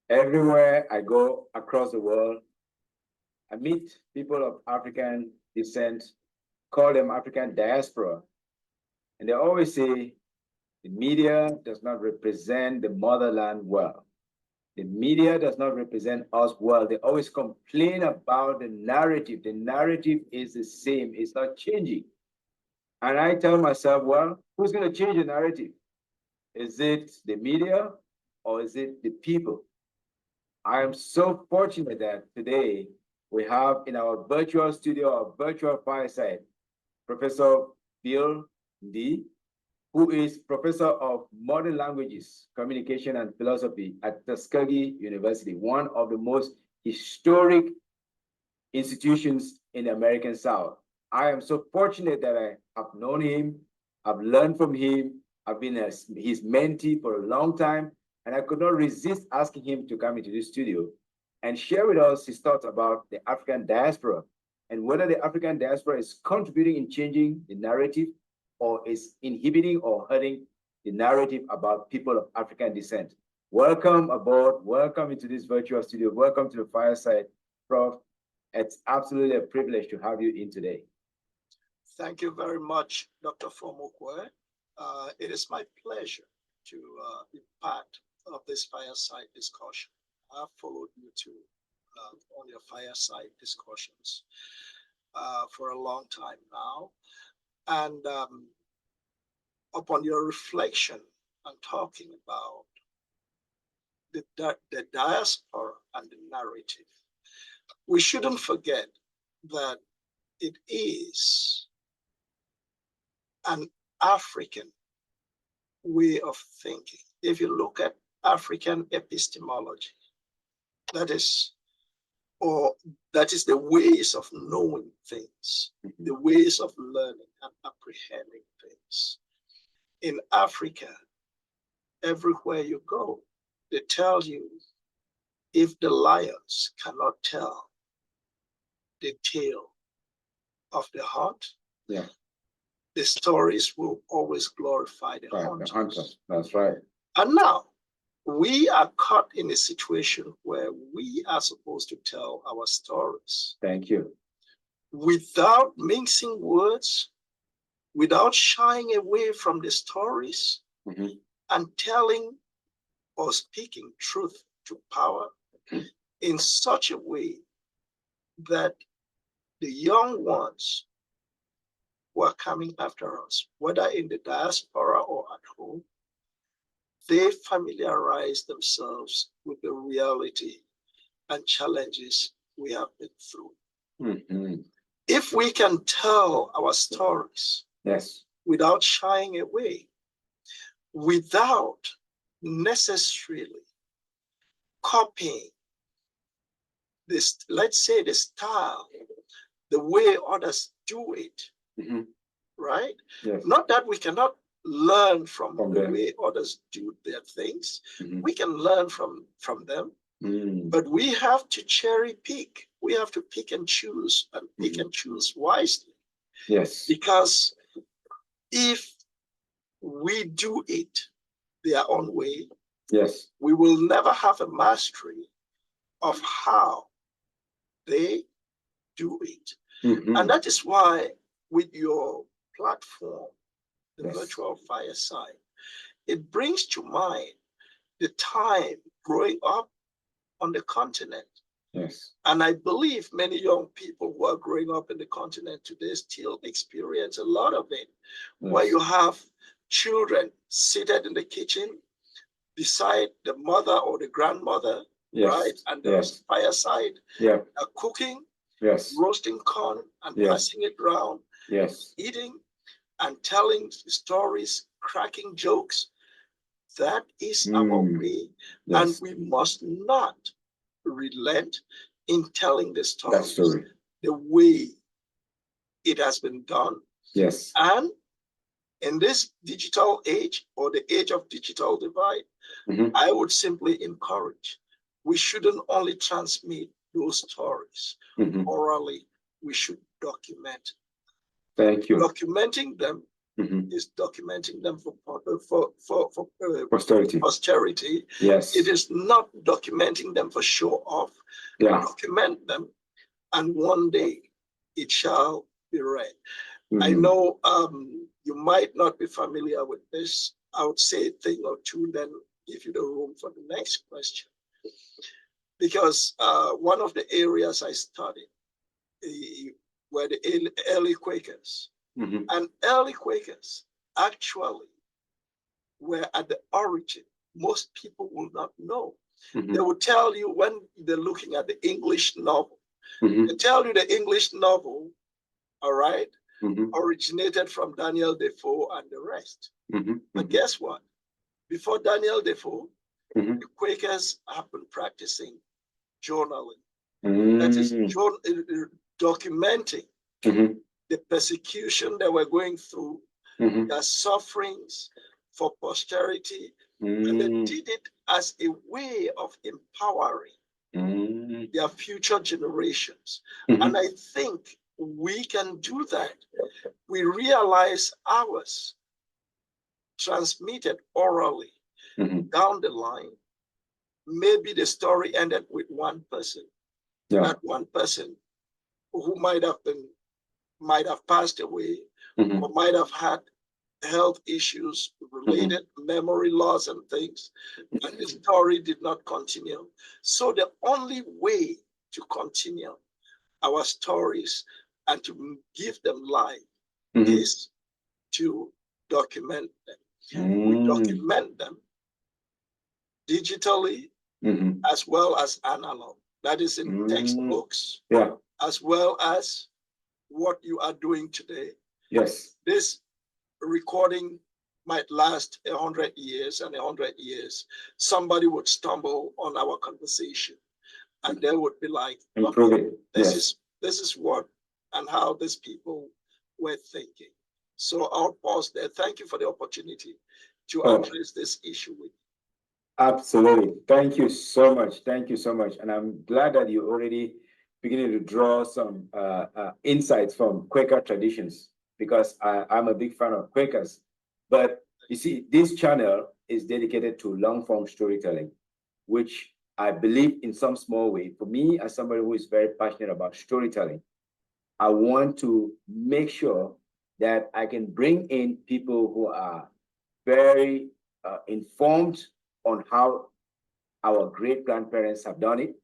Everywhere I go across the world, I meet people of African descent, call them African diaspora. And they always say the media does not represent the motherland well. The media does not represent us well. They always complain about the narrative. The narrative is the same, it's not changing. And I tell myself, well, who's going to change the narrative? Is it the media or is it the people? I am so fortunate that today we have in our virtual studio, our virtual fireside, Professor Bill D, who is Professor of Modern Languages, Communication and Philosophy at Tuskegee University, one of the most historic institutions in the American South. I am so fortunate that I have known him, I've learned from him, I've been his mentee for a long time, and I could not resist asking him to come into the studio and share with us his thoughts about the African diaspora and whether the African diaspora is contributing in changing the narrative or is inhibiting or hurting the narrative about people of African descent. Welcome aboard, welcome into this virtual studio, welcome to the fireside, Prof. It's absolutely a privilege to have you in today. Thank you very much, Dr. Fomokwe. It is my pleasure to be part of this fireside discussion. I've followed you too on your fireside discussions for a long time now. And upon your reflection and talking about the diaspora and the narrative, we shouldn't forget that it is an African way of thinking. If you look at African epistemology, that is the ways of knowing things, the ways of learning and apprehending things. In Africa, everywhere you go, they tell you if the lions cannot tell the tale of the hunt, yeah, the stories will always glorify the hunters. hunter. That's right. And now we are caught in a situation where we are supposed to tell our stories. Thank you. Without mixing words, without shying away from the stories, and telling or speaking truth to power in such a way that the young ones who are coming after us, whether in the diaspora or at home, they familiarize themselves with the reality and challenges we have been through. If we can tell our stories, yes, without shying away, without necessarily copying this, let's say, the style, the way others do it, right? Yes. Not that we cannot learn from the way others do their things. We can learn from them, but we have to cherry pick. We have to pick and choose and pick and choose wisely. Yes. Because if we do it their own way, yes, we will never have a mastery of how they do it. And that is why with your platform, the virtual fireside, it brings to mind the time growing up on the continent. Yes. And I believe many young people who are growing up in the continent today still experience a lot of it, where you have children seated in the kitchen beside the mother or the grandmother, right? And there's fireside, cooking, roasting corn and passing it around, eating and telling stories, cracking jokes. That is our way. And we must not relent in telling the story the way it has been done. Yes. And in this digital age, or the age of digital divide, I would simply encourage, we shouldn't only transmit those stories orally, we should document. Thank you. Documenting them is documenting them for Posterity. posterity. Yes. It is not documenting them for show off. Yeah. Document them, and one day it shall be read. I know you might not be familiar with this. I would say a thing or two, then give you the room for the next question. Because one of the areas I studied were the early Quakers. And early Quakers actually were at the origin. Most people will not know. They will tell you when they're looking at the English novel, they tell you the English novel, all right, originated from Daniel Defoe and the rest. But guess what? Before Daniel Defoe, the Quakers have been practicing journaling. That is documenting the persecution they were going through, their sufferings for posterity, and they did it as a way of empowering their future generations. And I think we can do that. We realize ours transmitted orally down the line. Maybe the story ended with one person. That one person who might have passed away, or might have had health issues related, memory loss and things, and the story did not continue. So the only way to continue our stories and to give them life is to document them. We document them digitally as well as analog. That is in textbooks, as well as what you are doing today. Yes. This recording might last 100 years, and 100 years, somebody would stumble on our conversation, and they would be like, okay, this is what and how these people were thinking. So I'll pause there. Thank you for the opportunity to address this issue with you. Absolutely. Thank you so much. Thank you so much. And I'm glad that you're already beginning to draw some insights from Quaker traditions, because I'm a big fan of Quakers. But you see, this channel is dedicated to long-form storytelling, which I believe in some small way, for me, as somebody who is very passionate about storytelling, I want to make sure that I can bring in people who are very informed on how our great-grandparents have done it,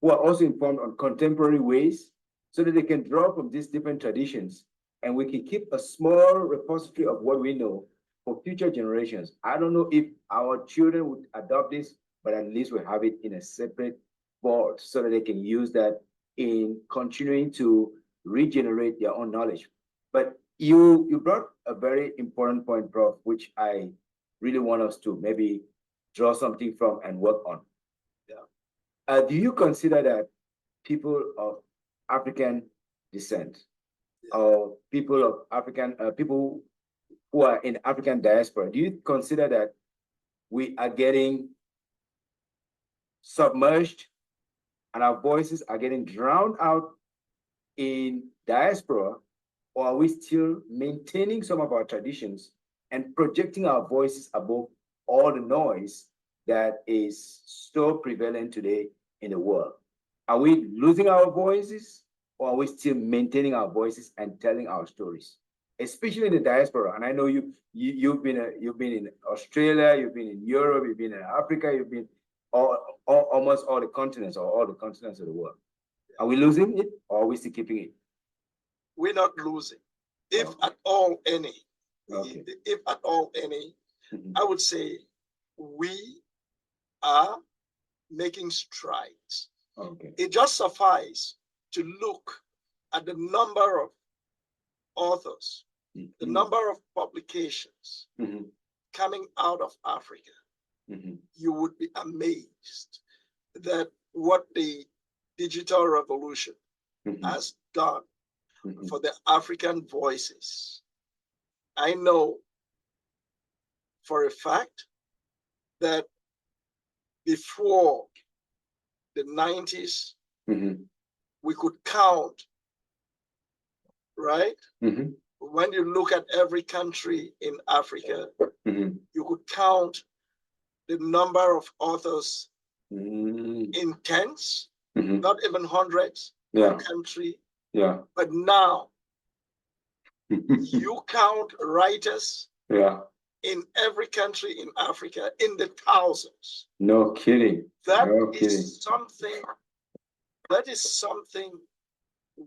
who are also informed on contemporary ways, so that they can draw from these different traditions, and we can keep a small repository of what we know for future generations. I don't know if our children would adopt this, but at least we have it in a separate vault so that they can use that in continuing to regenerate their own knowledge. But you brought a very important point, Prof, which I really want us to maybe draw something from and work on. Do you consider that people of African descent, or people of African, people who are in African diaspora, do you consider that we are getting submerged and our voices are getting drowned out in diaspora, or are we still maintaining some of our traditions and projecting our voices above all the noise that is so prevalent today in the world? Are we losing our voices, or are we still maintaining our voices and telling our stories, especially in the diaspora? And I know you've been in Australia, you've been in Europe, you've been in Africa, you've been almost all the continents, or all the continents of the world. Are we losing it, or are we still keeping it? We're not losing, if at all any. If at all any, I would say we are making strides. It just suffices to look at the number of authors, the number of publications coming out of Africa. You would be amazed that what the digital revolution has done for the African voices. I know for a fact that before the 90s, we could count, right? We when you look at every country in Africa, you could count the number of authors in tens, not even hundreds per country. Yeah. But now you count writers in every country in Africa in the thousands. No kidding. That is something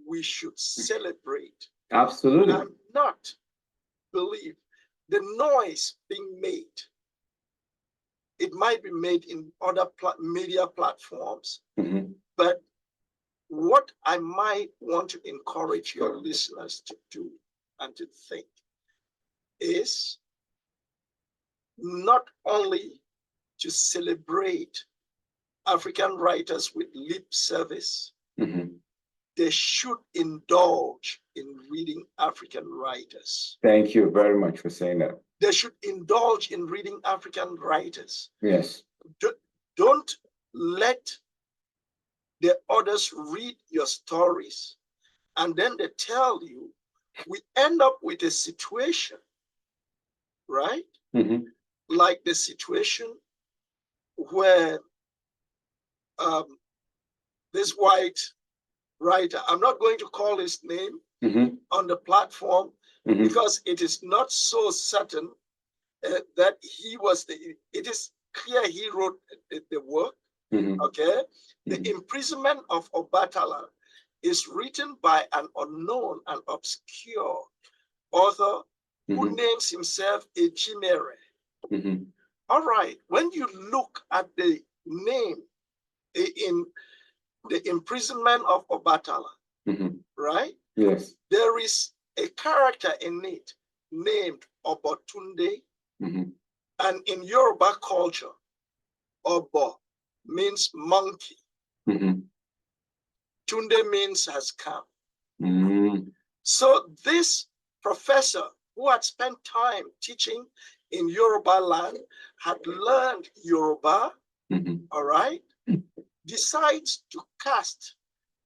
we should celebrate. Absolutely. And not believe the noise being made. It might be made in other media platforms, but what I might want to encourage your listeners to do and to think is not only to celebrate African writers with lip service, they should indulge in reading African writers. Thank you very much for saying that. They should indulge in reading African writers. Yes. Don't let the others read your stories and then they tell you, we end up with a situation, right? Like the situation where this white writer, I'm not going to call his name on the platform because it is not so certain that he was it is clear he wrote the work, okay? The imprisonment of Obatala is written by an unknown and obscure author who names himself Ejimere. All right, when you look at the name in the imprisonment of Obatala, right? Yes. There is a character in it named Obotunde, and in Yoruba culture, Obo means monkey. Tunde means has come. So this professor who had spent time teaching in Yoruba land, had learned Yoruba, all right, decides to cast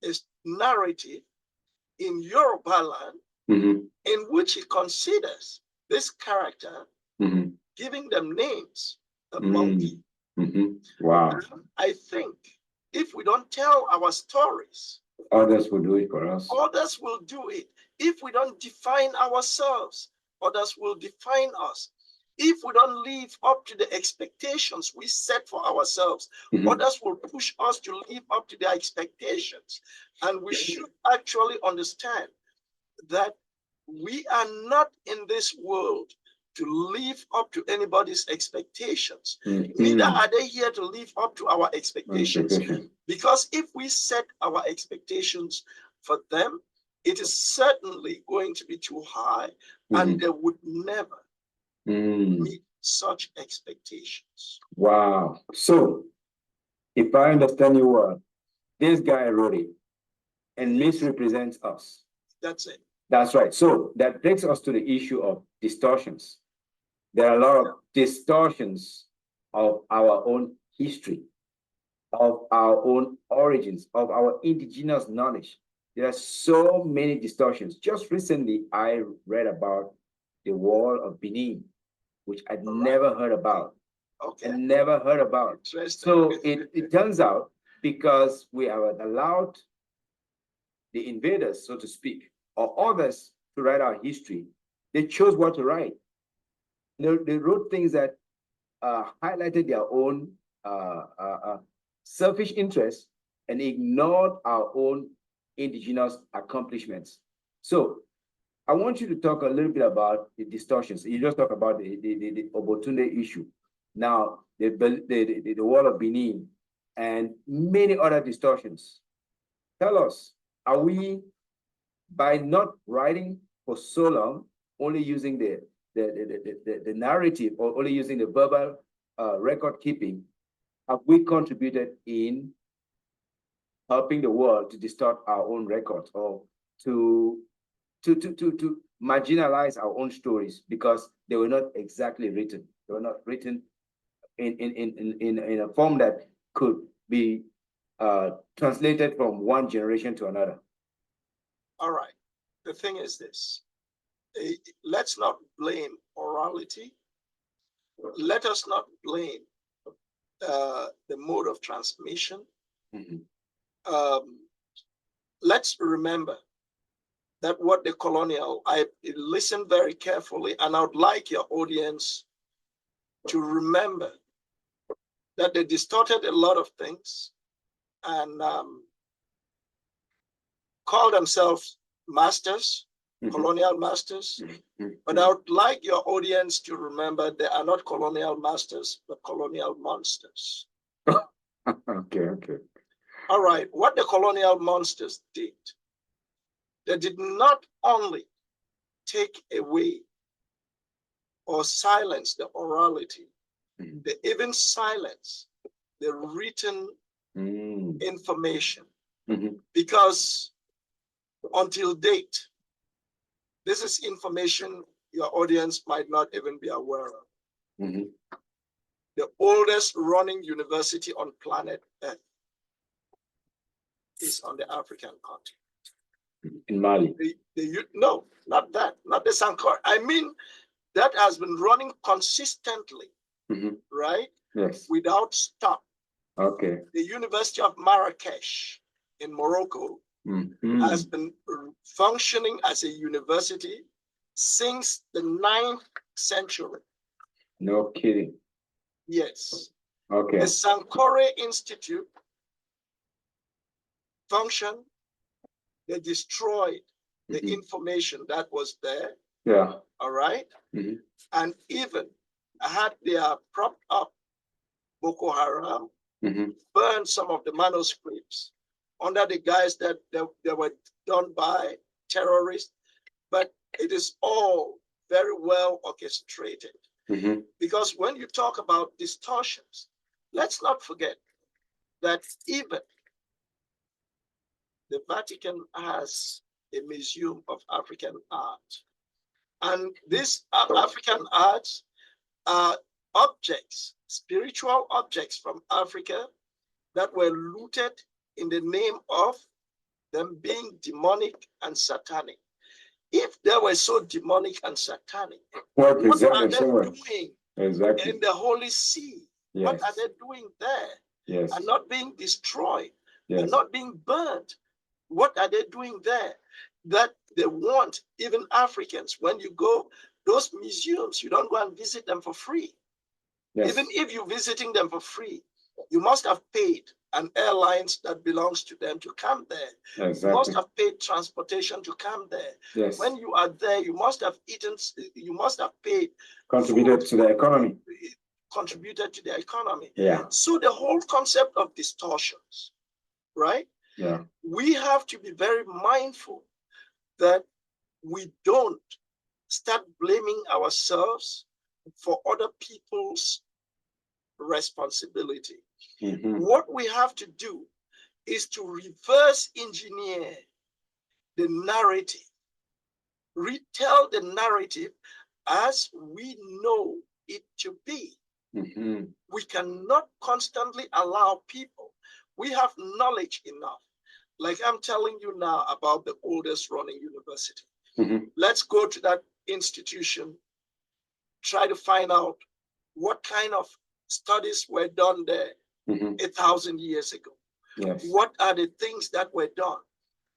a narrative in Yoruba land in which he considers this character giving them names, the monkey. Wow. I think if we don't tell our stories, others will do it for us. Others will do it. If we don't define ourselves, others will define us. If we don't live up to the expectations we set for ourselves, others will push us to live up to their expectations. And we should actually understand that we are not in this world to live up to anybody's expectations. Neither are they here to live up to our expectations. Because if we set our expectations for them, it is certainly going to be too high, and they would never meet such expectations. Wow. So, if I understand you well, this guy wrote it and misrepresents us. That's it. That's right. So that takes us to the issue of distortions. There are a lot of distortions of our own history, of our own origins, of our indigenous knowledge. There are so many distortions. Just recently, I read about the Wall of Benin, which I'd never heard about. Okay. I never heard about. So it turns out, because we have allowed the invaders, so to speak, or others to write our history, they chose what to write. They wrote things that highlighted their own selfish interests and ignored our own indigenous accomplishments. So I want you to talk a little bit about the distortions. You just talk about the Obotunde issue. Now, the Wall of Benin and many other distortions. Tell us, are we, by not writing for so long, only using the narrative or only using the verbal record keeping, have we contributed in helping the world to distort our own records or to marginalize our own stories because they were not exactly written? They were not written in a form that could be translated from one generation to another. All right. The thing is this. let's not blame orality. Let us not blame the mode of transmission. Let's remember that what the colonial, I listened very carefully, and I would like your audience to remember that they distorted a lot of things and call themselves masters, colonial masters. But I would like your audience to remember they are not colonial masters, but colonial monsters. Okay. All right, what the colonial monsters did, they did not only take away or silence the orality, they even silence the written information. Because until date, this is information your audience might not even be aware of. The oldest running university on planet Earth is on the African continent. In Mali? No, not that, not the Sankara. I mean, that has been running consistently, right? Yes. Without stop. Okay. The University of Marrakesh in Morocco has been functioning as a university since the 9th century. No kidding. Yes. Okay. The Sankore Institute functioned. They destroyed the information that was there. Yeah. All right. And even had their propped up Boko Haram burned some of the manuscripts under the guise that they were done by terrorists. But it is all very well orchestrated. Because when you talk about distortions, let's not forget that even the Vatican has a museum of African art. And these African arts are objects, spiritual objects from Africa that were looted in the name of them being demonic and satanic. If they were so demonic and satanic, what are they doing in the Holy See? Yes. What are they doing there? Yes. And not being destroyed, and not being burned. What are they doing there that they want even Africans? When you go, those museums, you don't go and visit them for free. Yes. Even if you're visiting them for free, you must have paid an airlines that belongs to them to come there. Exactly. You must have paid transportation to come there. Yes. When you are there, you must have eaten, you must have paid. Contributed food, to the economy. Contributed to the economy. Yeah. So the whole concept of distortions, right? Yeah. We have to be very mindful that we don't start blaming ourselves for other people's responsibility. What we have to do is to reverse engineer the narrative, retell the narrative as we know it to be. We cannot constantly allow people, we have knowledge enough. Like I'm telling you now about the oldest running university. Let's go to that institution, try to find out what kind of studies were done there 1,000 years ago. Yes. What are the things that were done?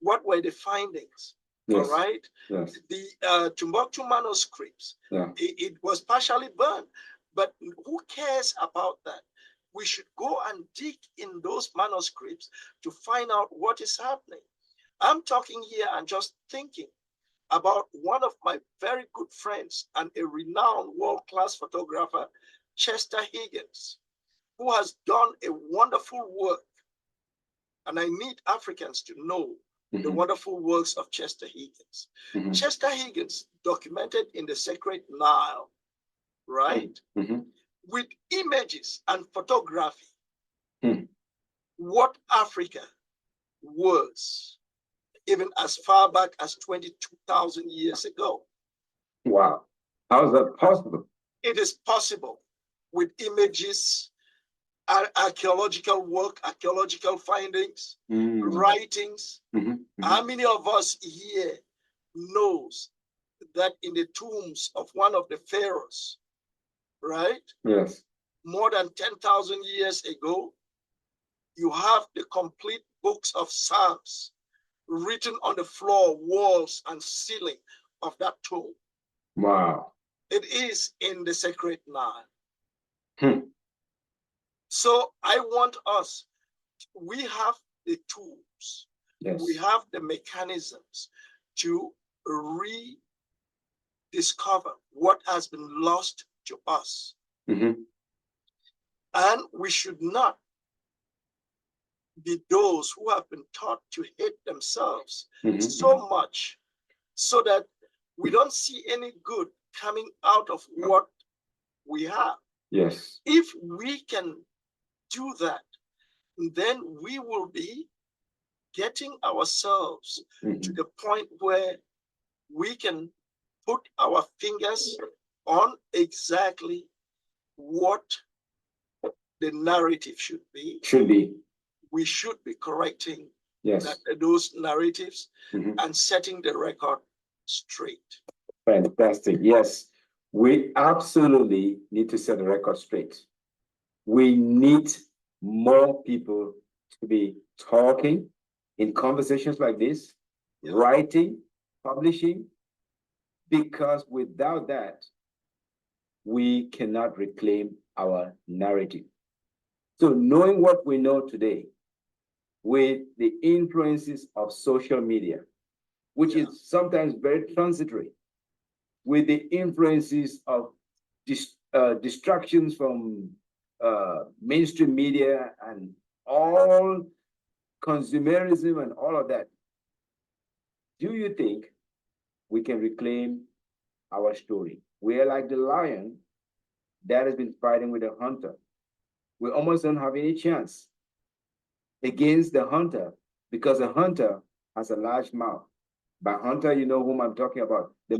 What were the findings? Yes. All right. Yes. The Timbuktu manuscripts, it was partially burned, but who cares about that? We should go and dig in those manuscripts to find out what is happening. I'm talking here and just thinking about one of my very good friends and a renowned world-class photographer, Chester Higgins, who has done a wonderful work. And I need Africans to know the wonderful works of Chester Higgins. Chester Higgins documented in the Sacred Nile, right? With images and photography, what Africa was, even as far back as 22,000 years ago. Wow. How is that possible? It is possible with images, archaeological work, archaeological findings, writings. How many of us here knows that in the tombs of one of the pharaohs, right? Yes. More than 10,000 years ago, you have the complete books of Psalms written on the floor, walls, and ceiling of that tomb. Wow. It is in the sacred Nile. Hmm. So I want us, we have the tools, Yes. we have the mechanisms to rediscover what has been lost to us. Mm-hmm. And we should not be those who have been taught to hate themselves so much so that we don't see any good coming out of what we have. Yes. If we can do that, then we will be getting ourselves to the point where we can put our fingers on exactly what the narrative should be. Should be. We should be correcting Yes. those narratives and setting the record straight. Fantastic. Yes. We absolutely need to set the record straight. We need more people to be talking in conversations like this, writing, publishing, because without that, we cannot reclaim our narrative. So knowing what we know today with the influences of social media, which is sometimes very transitory, with the influences of distractions from mainstream media and all consumerism and all of that, do you think we can reclaim our story? We are like the lion that has been fighting with the hunter. We almost don't have any chance against the hunter because the hunter has a large mouth. By hunter, you know whom I'm talking about. The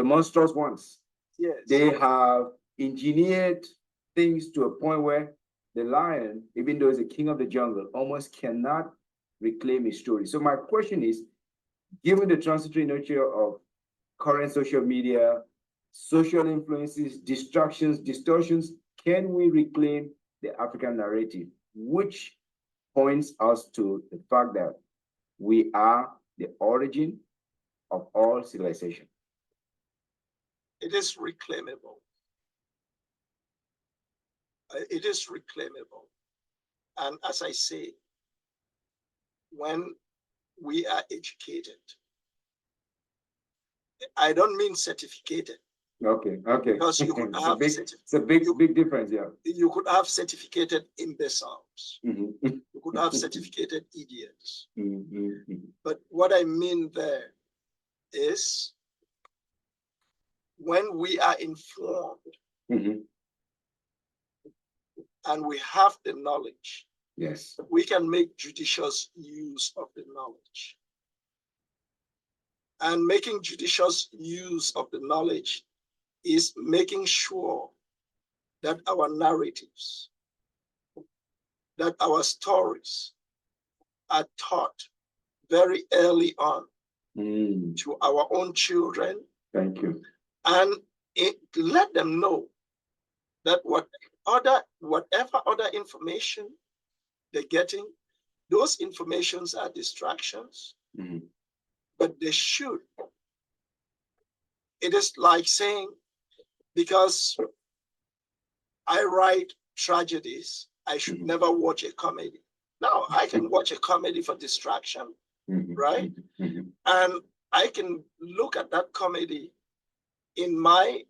monstrous ones. Yes. They have engineered things to a point where the lion, even though he's the king of the jungle, almost cannot reclaim his story. So my question is, given the transitory nature of current social media, social influences, distractions, distortions, can we reclaim the African narrative? Which points us to the fact that we are the origin of all civilization. It is reclaimable. It is reclaimable. And as I say, when we are educated, I don't mean certificated. Okay. Because you could have it's a big difference, yeah. You could have certificated imbeciles. You could have certificated idiots. But what I mean there is when we are informed and we have the knowledge, yes, we can make judicious use of the knowledge. And making judicious use of the knowledge is making sure that our narratives, that our stories are taught very early on to our own children. Thank you. And let them know that whatever other information they're getting, those informations are distractions, but they should. It is like saying, because I write tragedies, I should never watch a comedy. Now, I can watch a comedy for distraction, right? And I can look at that comedy in my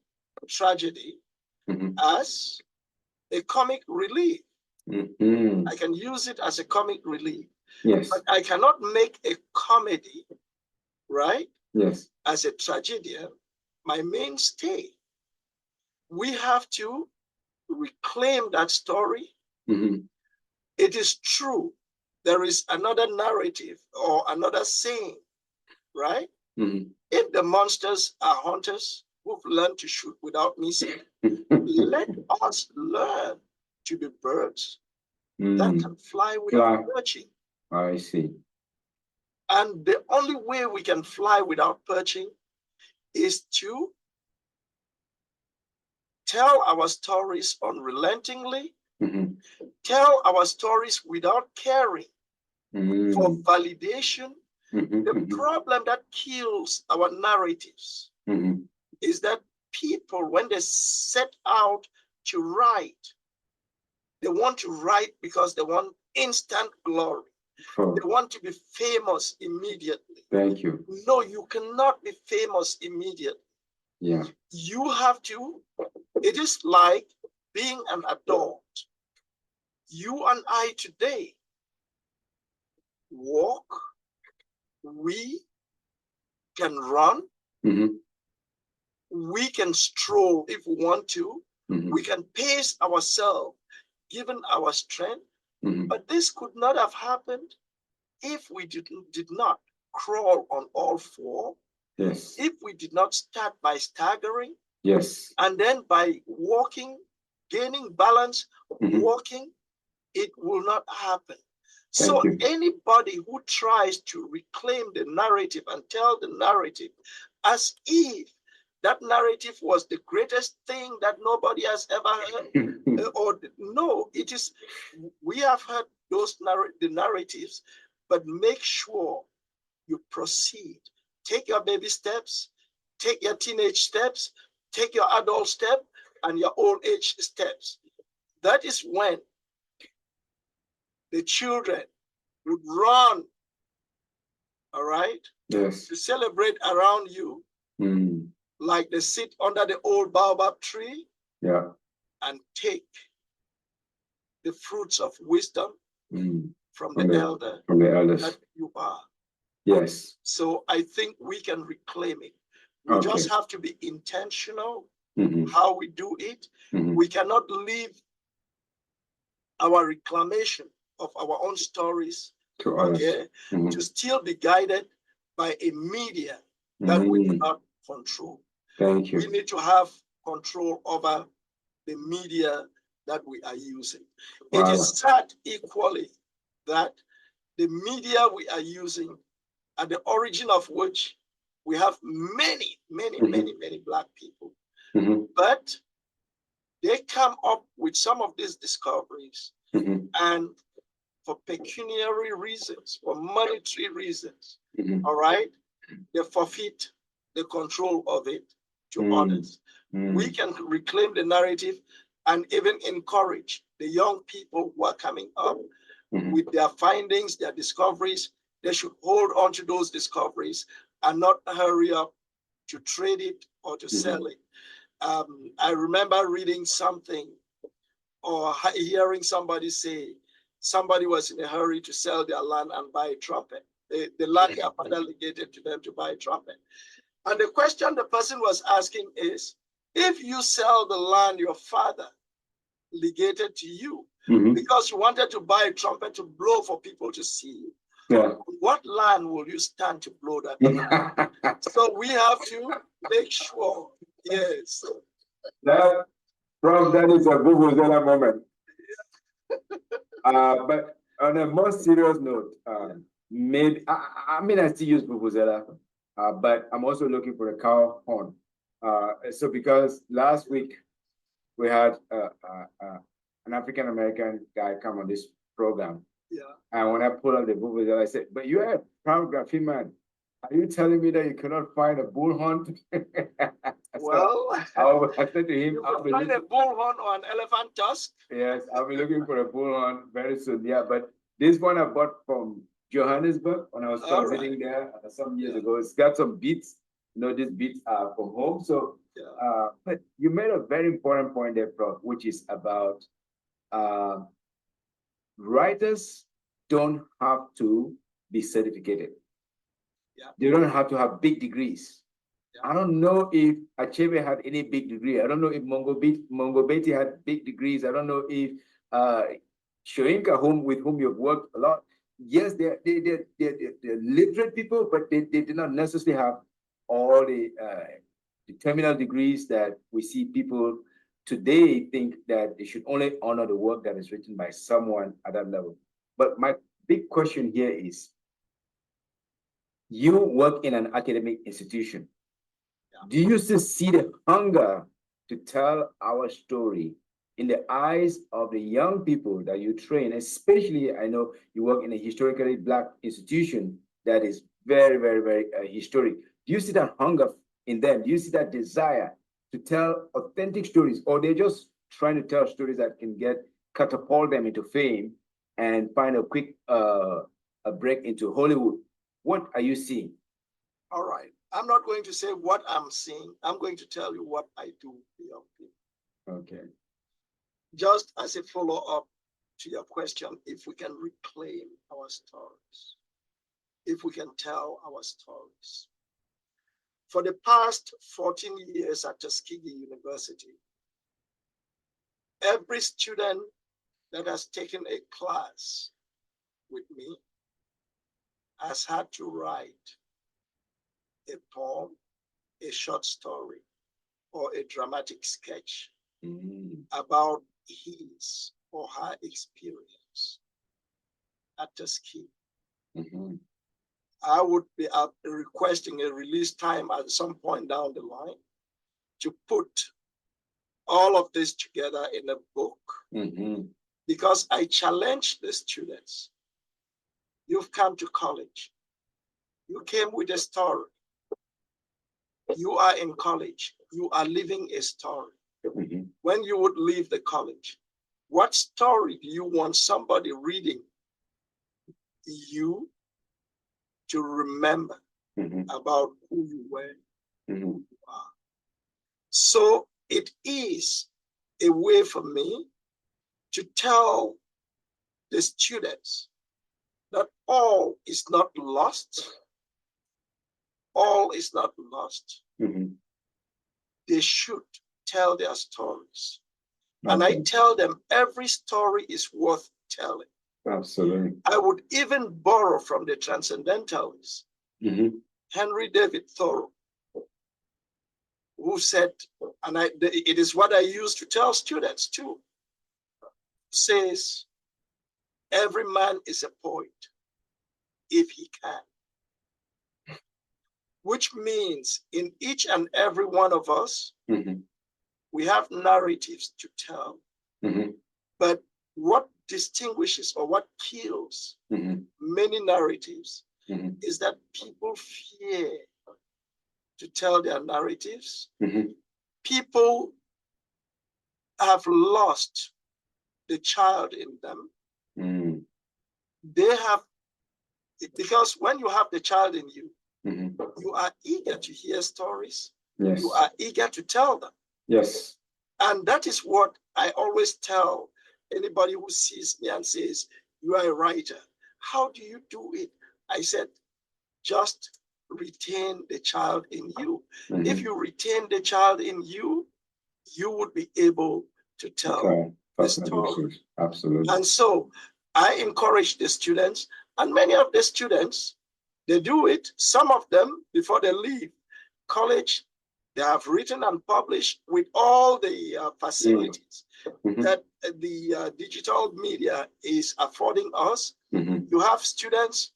tragedy as a comic relief. I can use it as a comic relief. Yes. But I cannot make a comedy, right? Yes. As a tragedian, my mainstay. We have to reclaim that story. It is true. There is another narrative or another saying, right? If the monsters are hunters who've learned to shoot without missing, let us learn to be birds that can fly without perching. I see. And the only way we can fly without perching is to tell our stories unrelentingly, tell our stories without caring for validation. The problem that kills our narratives is that people, when they set out to write, they want to write because they want instant glory. They want to be famous immediately. Thank you. No, you cannot be famous immediately. Yeah. You have to, it is like being an adult. You and I today walk, we can run, we can stroll if we want to, we can pace ourselves given our strength, but this could not have happened if we did not crawl on all four. Yes. If we did not start by staggering. Yes. And then by walking, gaining balance, walking, it will not happen. So anybody who tries to reclaim the narrative and tell the narrative as if that narrative was the greatest thing that nobody has ever heard, or no, it is, we have heard those the narratives, but make sure you proceed. Take your baby steps, take your teenage steps, take your adult step, and your old age steps. That is when the children would run, all right? Yes. To celebrate around you, like they sit under the old baobab tree, yeah, and take the fruits of wisdom from the elder, from the elders that you are. Yes. So I think we can reclaim it. We just have to be intentional how we do it. We cannot leave our reclamation of our own stories to others, to still be guided by a media that we cannot control. Thank you. We need to have control over the media that we are using. Wow. It is sad equally that the media we are using, at the origin of which we have many Black people, but they come up with some of these discoveries, and for pecuniary reasons, for monetary reasons, all right, they forfeit the control of it to others. We can reclaim the narrative and even encourage the young people who are coming up with their findings, their discoveries. They should hold on to those discoveries and not hurry up to trade it or to sell it. I remember reading something or hearing somebody say somebody was in a hurry to sell their land and buy a trumpet. The land their father legated to them to buy a trumpet. And the question the person was asking is, if you sell the land your father legated to you because you wanted to buy a trumpet to blow for people to see you, what land will you stand to blow that land? So we have to make sure, yes. That, Prof, that is a vuvuzela moment. But on a more serious note, maybe, I mean, I still use vuvuzela, but I'm also looking for a cow horn. So because last week we had an African-American guy come on this program. Yeah. And when I pulled out the vuvuzela, I said, but you're a proud Graffiti man. Are you telling me that you cannot find a bullhorn? Well, so I said to him, you can find a bullhorn or an elephant tusk. Yes, I'll be looking for a bullhorn very soon. Yeah, but this one I bought from Johannesburg when I was visiting there some years ago. It's got some beats. You know, these beats are from home. So, but you made a very important point there, Prof, which is about writers don't have to be certificated. Yeah. They don't have to have big degrees. Yeah. I don't know if Achebe had any big degree. I don't know if Mongobeti had big degrees. I don't know if Shoinka, with whom you've worked a lot. Yes, they're literate people, but they did not necessarily have all the terminal degrees that we see people today think that they should only honor the work that is written by someone at that level. But my big question here is, you work in an academic institution. Do you still see the hunger to tell our story in the eyes of the young people that you train? Especially, I know you work in a historically Black institution that is very, very, very historic. Do you see that hunger in them? Do you see that desire to tell authentic stories, or they're just trying to tell stories that can catapult them into fame and find a quick a break into Hollywood? What are you seeing? All right. I'm not going to say what I'm seeing. I'm going to tell you what I do with young people. Okay. Just as a follow-up to your question, if we can reclaim our stories, if we can tell our stories. For the past 14 years at Tuskegee University, every student that has taken a class with me has had to write a poem, a short story, or a dramatic sketch about his or her experience at Tuskegee. I would be requesting a release time at some point down the line to put all of this together in a book, because I challenge the students. You've come to college. You came with a story. You are in college. You are living a story. When you would leave the college, what story do you want somebody reading you to remember about who you were, who you are? So it is a way for me to tell the students that all is not lost. All is not lost. They should tell their stories. And I tell them every story is worth telling. Absolutely. I would even borrow from the transcendentalists, Henry David Thoreau, who said, and it is what I use to tell students too, says, every man is a poet if he can. Which means in each and every one of us, we have narratives to tell. But what distinguishes or what kills many narratives is that people fear to tell their narratives. People have lost the child in them. They have, because when you have the child in you, you are eager to hear stories. Yes. You are eager to tell them. Yes. And that is what I always tell anybody who sees me and says, you are a writer. How do you do it? I said, just retain the child in you. If you retain the child in you, you would be able to tell the story. Absolutely. And so I encourage the students, and many of the students, they do it. Some of them, before they leave college, they have written and published with all the facilities that the digital media is affording us. You have students,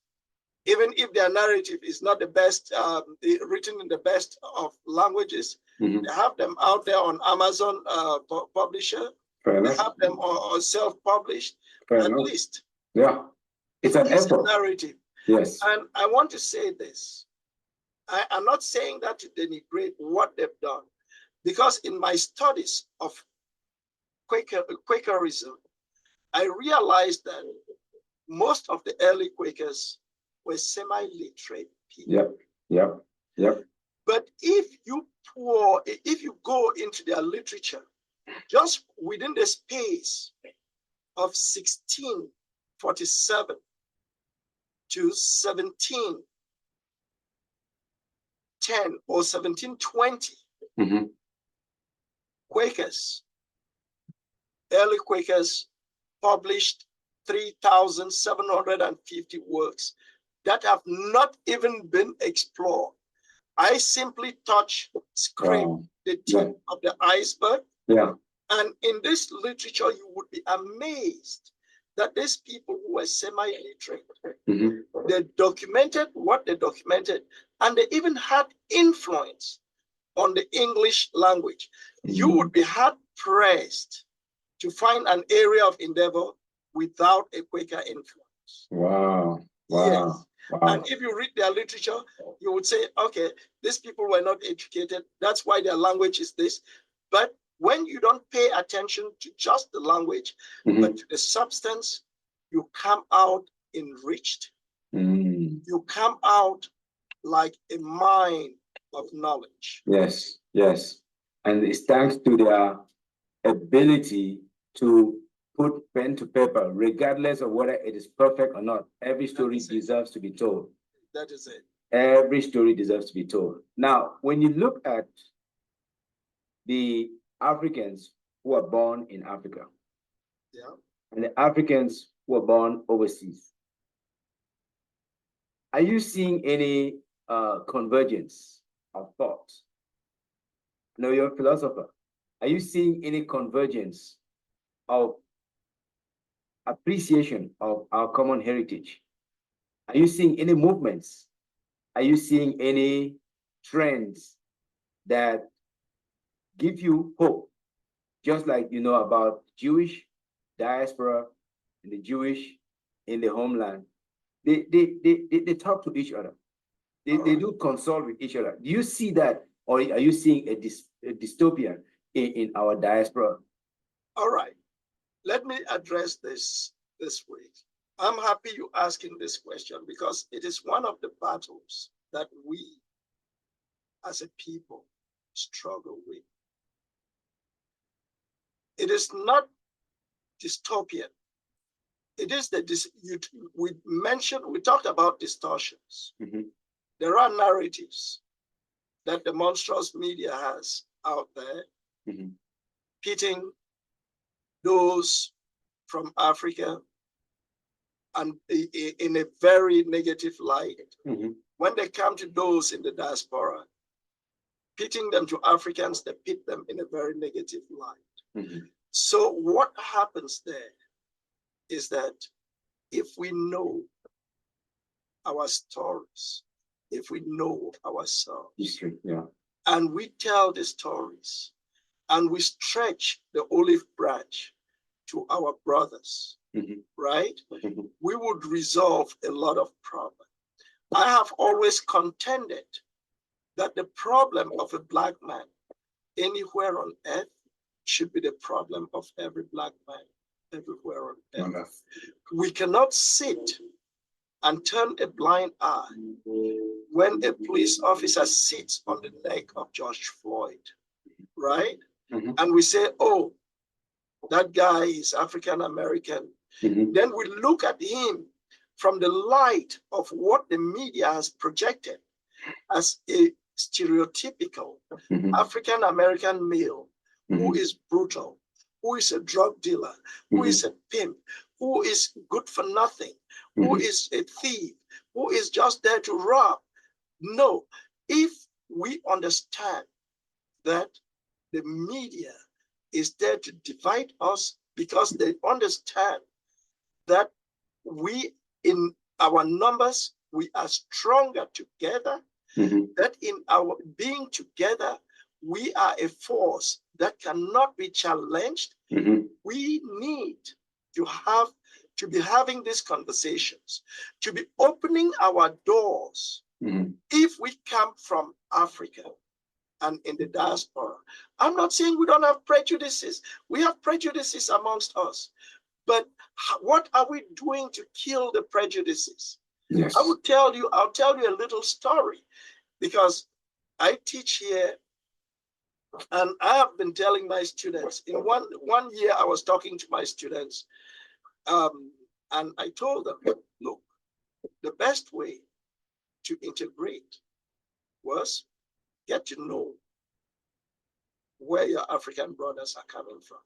even if their narrative is not the best, written in the best of languages, they have them out there on Amazon Publisher. They have them on self-published, at least. Yeah, it's an effort. A narrative. Yes. And I want to say this. I'm not saying that to denigrate what they've done, because in my studies of Quakerism, I realized that most of the early Quakers were semi-literate people. Yep. But if you go into their literature, just within the space of 1647 to 1710 or 1720, Quakers, early Quakers, published 3,750 works that have not even been explored. I simply scrape the tip of the iceberg. And in this literature, you would be amazed that these people who were semi-literate, they documented what they documented, and they even had influence on the English language, you would be hard pressed to find an area of endeavor without a Quaker influence. Wow. Wow. Yes. Wow. And if you read their literature, you would say, okay, these people were not educated. That's why their language is this. But when you don't pay attention to just the language, but to the substance, you come out enriched. You come out like a mine of knowledge. Yes, yes. And it's thanks to their ability to put pen to paper, regardless of whether it is perfect or not. Every story deserves to be told. That is it. Every story deserves to be told. Now, when you look at the Africans who are born in Africa, and the Africans who are born overseas, are you seeing any convergence of thought? I know you're a philosopher. Are you seeing any convergence of appreciation of our common heritage? Are you seeing any movements? Are you seeing any trends that give you hope? Just like you know about Jewish diaspora and the Jewish in the homeland, they talk to each other. They do consult with each other. Do you see that, or are you seeing a dystopia in our diaspora? All right. Let me address this way. I'm happy you asking this question because it is one of the battles that we as a people struggle with. It is not dystopian. It is we talked about distortions. There are narratives that the monstrous media has out there, pitting those from Africa and in a very negative light. When they come to those in the diaspora, pitting them to Africans, they pit them in a very negative light. So what happens there is that if we know our stories, if we know ourselves, and we tell the stories, and we stretch the olive branch to our brothers, right? We would resolve a lot of problems. I have always contended that the problem of a Black man anywhere on earth should be the problem of every Black man everywhere on earth. We cannot sit and turn a blind eye when a police officer sits on the neck of George Floyd, right? And we say, oh, that guy is African American. Then we look at him from the light of what the media has projected as a stereotypical African American male who is brutal, who is a drug dealer, who is a pimp, who is good for nothing, who is a thief, who is just there to rob. No, if we understand that the media is there to divide us because they understand that we, in our numbers, we are stronger together, that in our being together, we are a force that cannot be challenged. We need to be having these conversations, to be opening our doors. If we come from Africa and in the diaspora, I'm not saying we don't have prejudices. We have prejudices amongst us. But what are we doing to kill the prejudices? I'll tell you a little story, because I teach here, and I have been telling my students, in one year I was talking to my students, and I told them, look, the best way to integrate was get to know where your African brothers are coming from.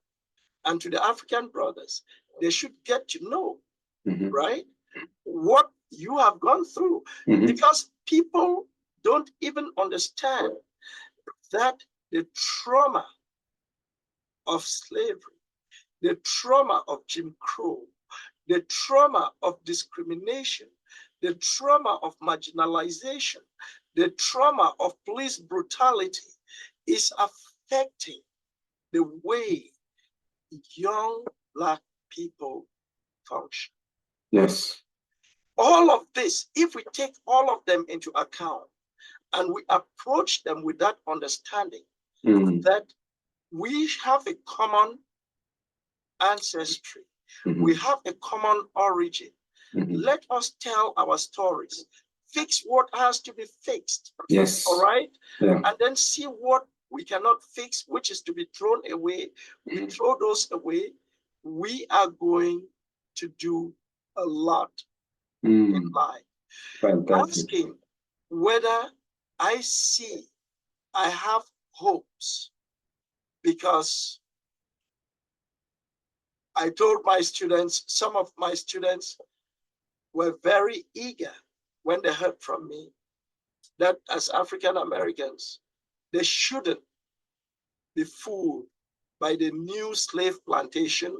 And to the African brothers, they should get to know, right, what you have gone through. Because people don't even understand that the trauma of slavery, the trauma of Jim Crow, the trauma of discrimination, the trauma of marginalization, the trauma of police brutality, is affecting the way young Black people function. Yes. All of this, if we take all of them into account and we approach them with that understanding that we have a common ancestry, we have a common origin. Let us tell our stories, fix what has to be fixed. Yes. All right. Yeah. And then see what we cannot fix, which is to be thrown away. We throw those away. We are going to do a lot in life. Fantastic. Asking whether I have hopes, because I told my students, some of my students were very eager when they heard from me that as African Americans, they shouldn't be fooled by the new slave plantation,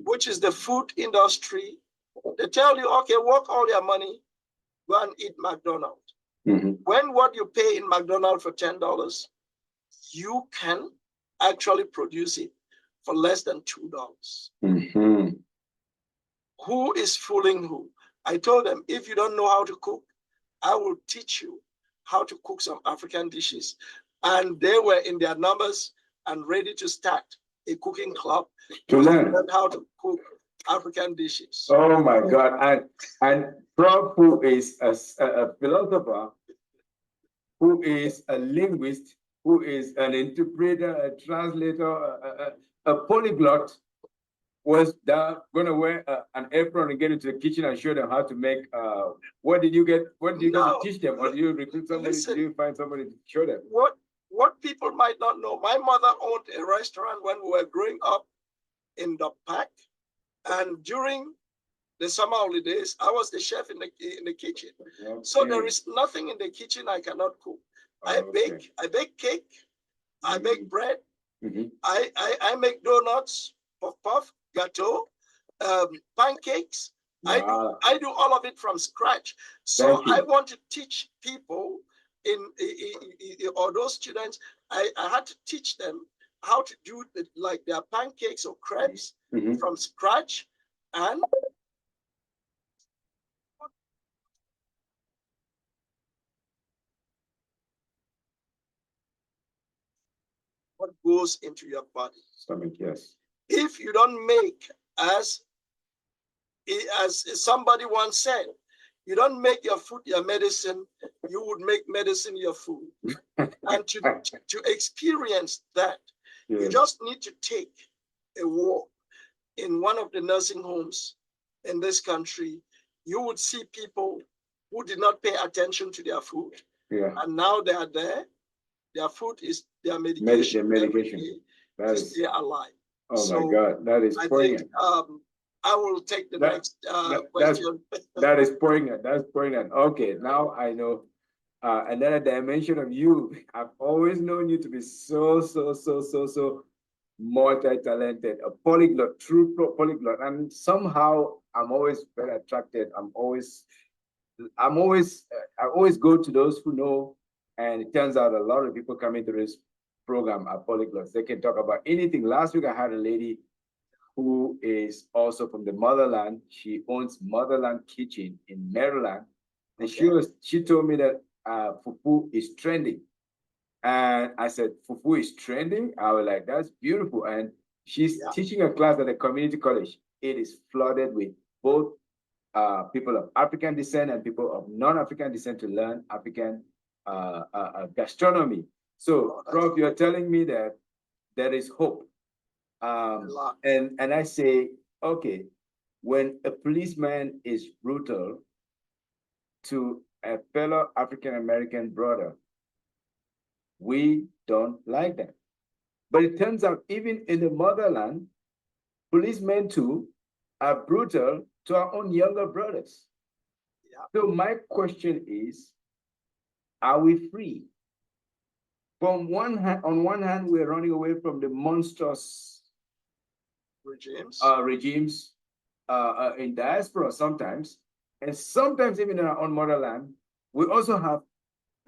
which is the food industry. They tell you, okay, work all your money, go and eat McDonald's. When what you pay in McDonald's for $10, you can actually produce it for less than $2. Who is fooling who? I told them, if you don't know how to cook, I will teach you how to cook some African dishes. And they were in their numbers and ready to start a cooking club to learn how to cook African dishes. Oh my God. And Prof, who is a philosopher, who is a linguist, who is an interpreter, a translator, a polyglot, was going to wear an apron and get into the kitchen and show them how to make, what did you get to teach them? Or do you recruit somebody, do you find somebody to show them? What people might not know, my mother owned a restaurant when we were growing up in the park. And during the summer holidays, I was the chef in the kitchen. Okay. So there is nothing in the kitchen I cannot cook. I bake cake, I make bread, I make donuts, puff, gâteau, pancakes. Wow. I do all of it from scratch. So I want to teach people or those students, I had to teach them how to do like their pancakes or crepes from scratch, and what goes into your body. Stomach, yes. If you don't make, as somebody once said, you don't make your food your medicine, you would make medicine your food. And to experience that, you just need to take a walk in one of the nursing homes in this country. You would see people who did not pay attention to their food. And now they are there. Their food is their medication. That is stay alive. Oh so my God, that is poignant. I will take the next question. That is poignant. That's poignant. Okay, now I know another dimension of you. I've always known you to be so multi-talented, a polyglot, true polyglot. And somehow I'm always very attracted. I always go to those who know. And it turns out a lot of people coming to this program are polyglots. They can talk about anything. Last week I had a lady who is also from the motherland. She owns Motherland Kitchen in Maryland. And she told me that fufu is trending. And I said, fufu is trending? I was like, that's beautiful. And she's teaching a class at a community college. It is flooded with both people of African descent and people of non-African descent to learn African gastronomy. So, Prof, you're telling me that there is hope. And I say, okay, when a policeman is brutal to a fellow African-American brother, we don't like that. But it turns out even in the motherland, policemen too are brutal to our own younger brothers. So my question is, are we free? On one hand, we're running away from the monstrous regimes in diaspora sometimes, and sometimes even in our own motherland. We also have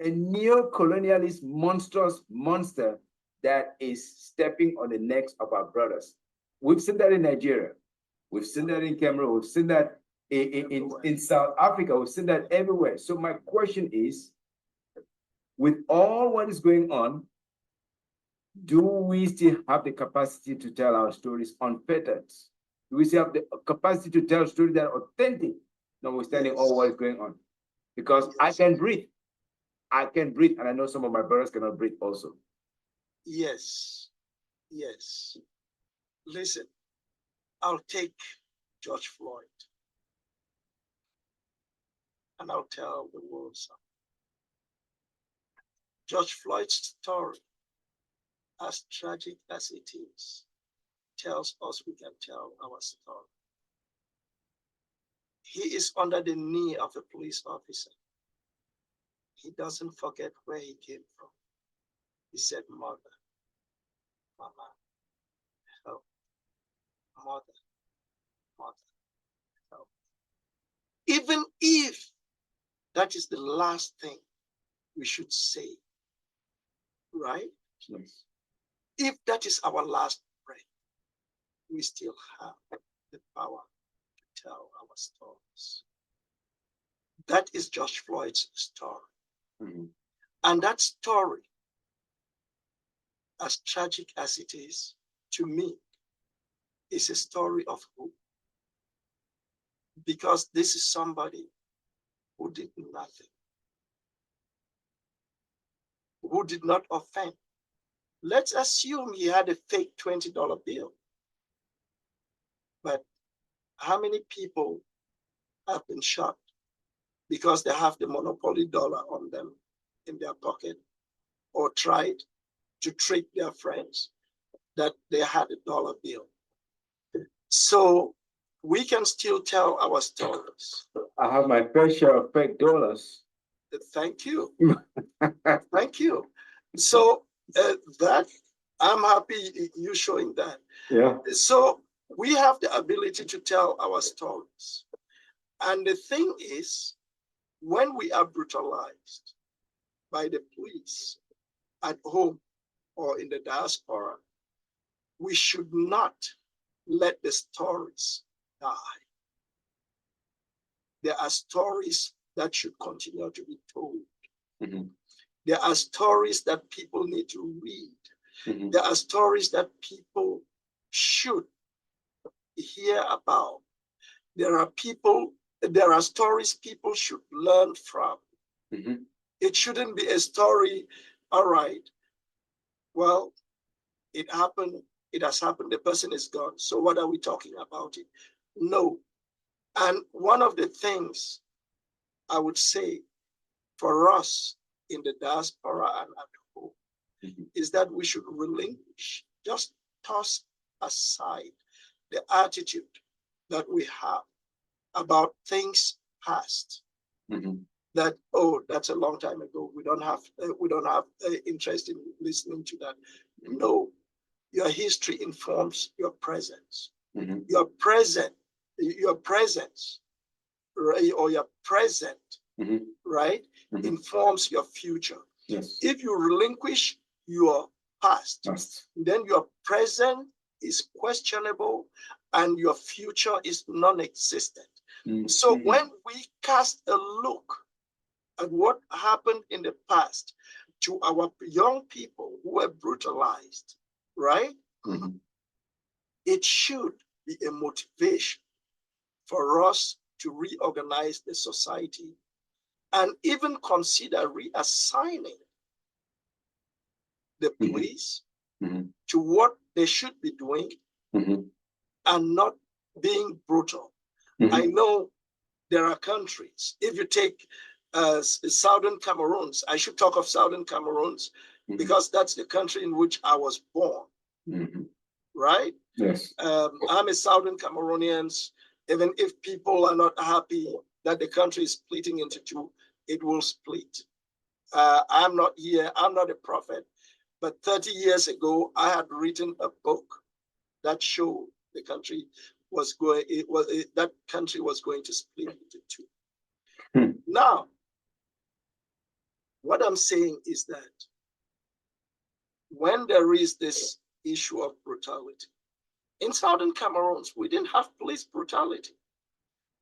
a neo-colonialist monstrous monster that is stepping on the necks of our brothers. We've seen that in Nigeria. We've seen that in Cameroon. We've seen that in South Africa. We've seen that everywhere. So my question is, with all what is going on, do we still have the capacity to tell our stories unfettered? Do we still have the capacity to tell stories that are authentic, notwithstanding all what is going on? Because I can breathe. I can breathe, and I know some of my brothers cannot breathe also. Yes, yes. Listen, I'll take George Floyd and I'll tell the world something. George Floyd's story, as tragic as it is, tells us we can tell our story. He is under the knee of a police officer. He doesn't forget where he came from. He said, "Mother, Mama, help. Mother, Mother, help." Even if that is the last thing we should say, right? Yes. If that is our last breath, we still have the power to tell our stories. That is George Floyd's story. Mm-hmm. And that story, as tragic as it is, to me, is a story of hope. Because this is somebody who did nothing, who did not offend. Let's assume he had a fake $20 bill. But how many people have been shot because they have the monopoly dollar on them in their pocket, or tried to trick their friends that they had a dollar bill? So we can still tell our stories. I have my fair share of fake dollars. Thank you. Thank you. So that, I'm happy you showing that. Yeah. So we have the ability to tell our stories. And the thing is, when we are brutalized by the police at home or in the diaspora, we should not let the stories die. There are stories that should continue to be told. Mm-hmm. There are stories that people need to read. Mm-hmm. There are stories that people should hear about. There are stories people should learn from. Mm-hmm. It shouldn't be a story, all right, well, it happened, it has happened, the person is gone, so what are we talking about it? No. And one of the things I would say for us in the diaspora and at home, mm-hmm, is that we should relinquish, just toss aside the attitude that we have about things past. Mm-hmm. That, oh, that's a long time ago. We don't have interest in listening to that. Mm-hmm. No, your history informs your presence. Mm-hmm. Your presence, right, or your present, mm-hmm, right, mm-hmm, informs your future. Yes. If you relinquish your past, then your present is questionable and your future is non-existent. Mm-hmm. So when we cast a look at what happened in the past to our young people who were brutalized, right? Mm-hmm. It should be a motivation for us to reorganize the society and even consider reassigning the police, mm-hmm, to what they should be doing, mm-hmm, and not being brutal. Mm-hmm. I know there are countries, if you take Southern Cameroons, I should talk of Southern Cameroons, mm-hmm, because that's the country in which I was born, mm-hmm, right? Yes. I'm a Southern Cameroonian. Even if people are not happy that the country is splitting into two, it will split. I'm not here, I'm not a prophet, but 30 years ago, I had written a book that showed the country was going, that country was going to split into two. Hmm. Now, What I'm saying is that when there is this issue of brutality, in Southern Cameroon, we didn't have police brutality.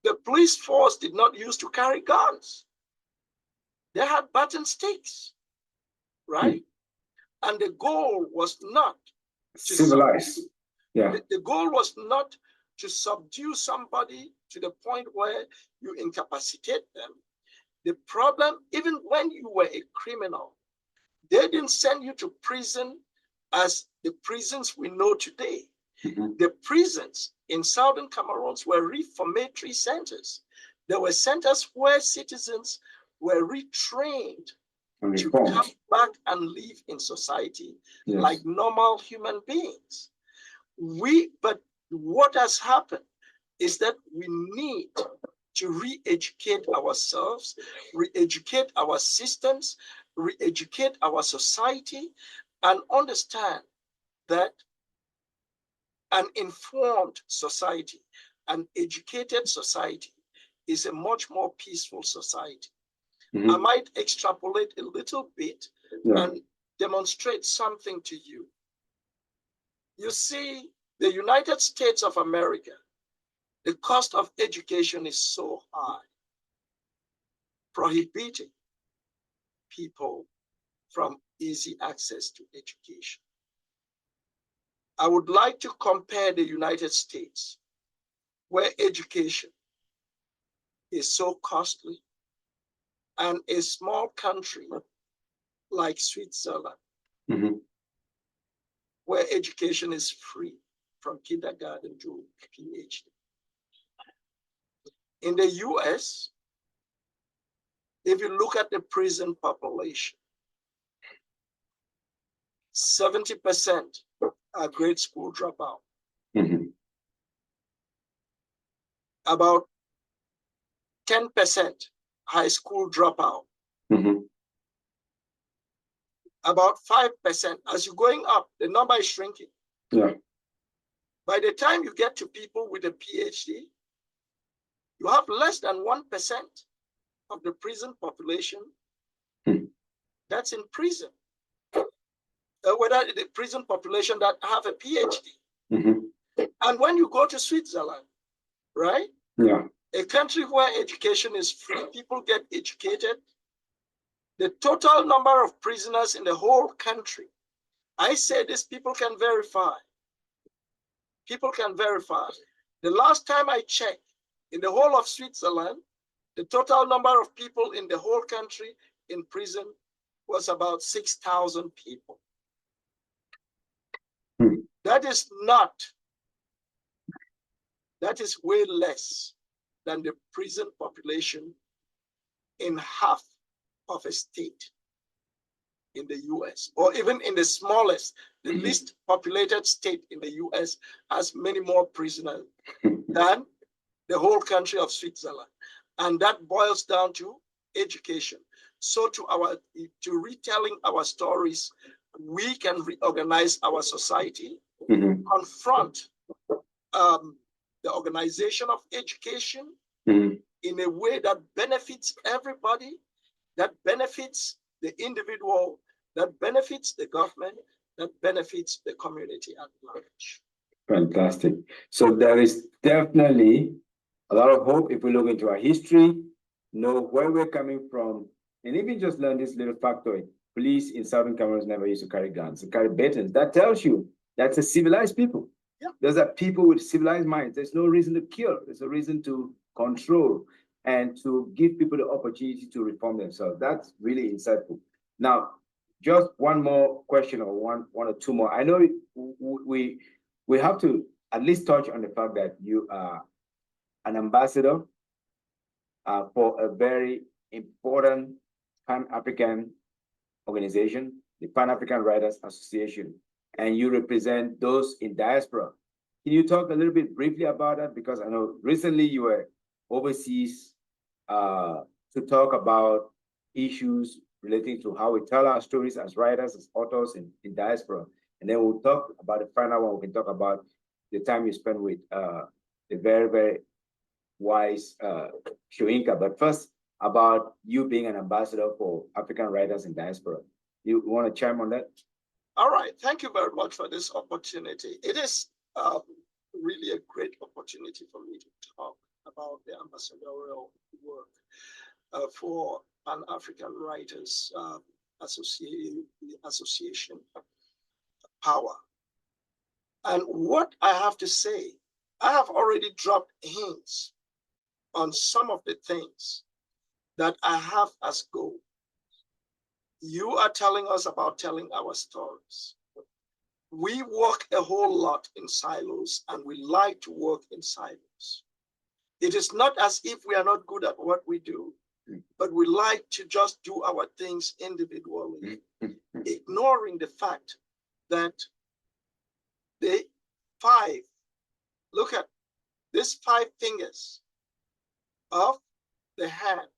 The police force did not use to carry guns. They had baton sticks, right? And the goal was not to civilize. Yeah. The goal was not to subdue somebody to the point where you incapacitate them. The problem, even when you were a criminal, they didn't send you to prison as the prisons we know today. The prisons in Southern Cameroon were reformatory centers. There were centers where citizens were retrained to come back and live in society like normal human beings. But what has happened is that we need to re-educate ourselves, re-educate our systems, re-educate our society, and understand that an informed society, an educated society is a much more peaceful society. I might extrapolate a little bit and demonstrate something to you. You see, the United States of America, the cost of education is so high, prohibiting people from easy access to education. I would like to compare the United States, where education is so costly, and a small country like Switzerland, where education is free from kindergarten to PhD. In the US, if you look at the prison population, 70% are grade school dropout. About 10% high school dropout. About 5%. As you're going up, the number is shrinking. By the time you get to people with a PhD, you have less than 1% of the prison population that's in prison. Whether the prison population that have a PhD. And when you go to Switzerland, right? A country where education is free, people get educated. The total number of prisoners in the whole country, I say this, people can verify. People can verify. The last time I checked, in the whole of Switzerland, the total number of people in the whole country in prison was about 6,000 people. That is way less than the prison population in half of a state in the US, or even in the smallest, the least populated state in the US has many more prisoners than the whole country of Switzerland. And that boils down to education. So to retelling our stories, we can reorganize our society, confront the organization of education in a way that benefits everybody, that benefits the individual, that benefits the government, that benefits the community at large. Fantastic. So there is definitely a lot of hope if we look into our history, know where we're coming from, and even just learn this little factoid. Police in Southern Cameroon never used to carry guns, they carry batons. That tells you that's a civilized people. Those are people with civilized minds. There's no reason to kill. There's a reason to control and to give people the opportunity to reform themselves. That's really insightful. Now, just one more question, or one or two more. I know we have to at least touch on the fact that you are an ambassador for a very important Pan-African organization, the Pan-African Writers Association, and you represent those in diaspora. Can you talk a little bit briefly about that? Because I know recently you were overseas to talk about issues relating to how we tell our stories as writers, as authors in diaspora. And then we'll talk about the final one. We can talk about the time you spent with the very, very wise Shoinka. But first, about you being an ambassador for African writers in diaspora. You want to chime on that? All right. Thank you very much for this opportunity. It is really a great opportunity for me to talk about the ambassadorial work for Pan-African Writers Association Power. And what I have to say, I have already dropped hints on some of the things that I have as goal. You are telling us about telling our stories. We work a whole lot in silos, and we like to work in silos. It is not as if we are not good at what we do, but we like to just do our things individually, ignoring the fact that look at these 5 fingers of the hand,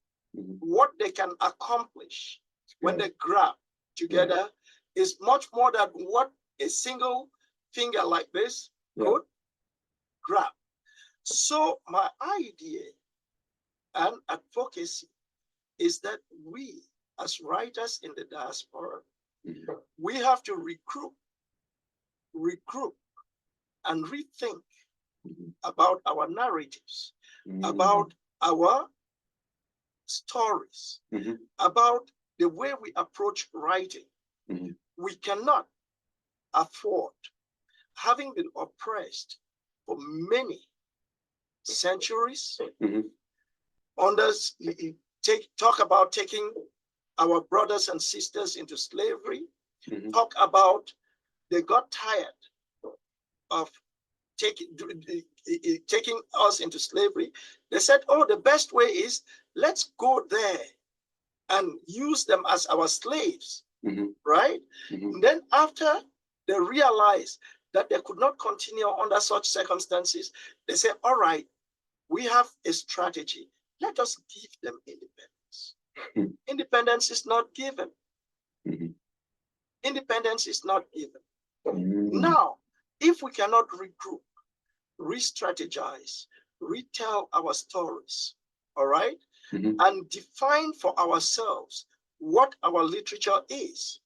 what they can accomplish when they grab together is much more than what a single finger like this could grab. So my idea and advocacy is that we, as writers in the diaspora, we have to regroup and rethink about our narratives, about our stories, about the way we approach writing. We cannot afford, having been oppressed for many centuries, talk about taking our brothers and sisters into slavery, talk about they got tired of taking us into slavery. They said, oh, the best way is let's go there and use them as our slaves, right? And then after they realized that they could not continue under such circumstances, they said, all right, we have a strategy. Let us give them independence. Independence is not given. Independence is not given. Now, if we cannot regroup, re-strategize, retell our stories, all right, and define for ourselves what our literature is,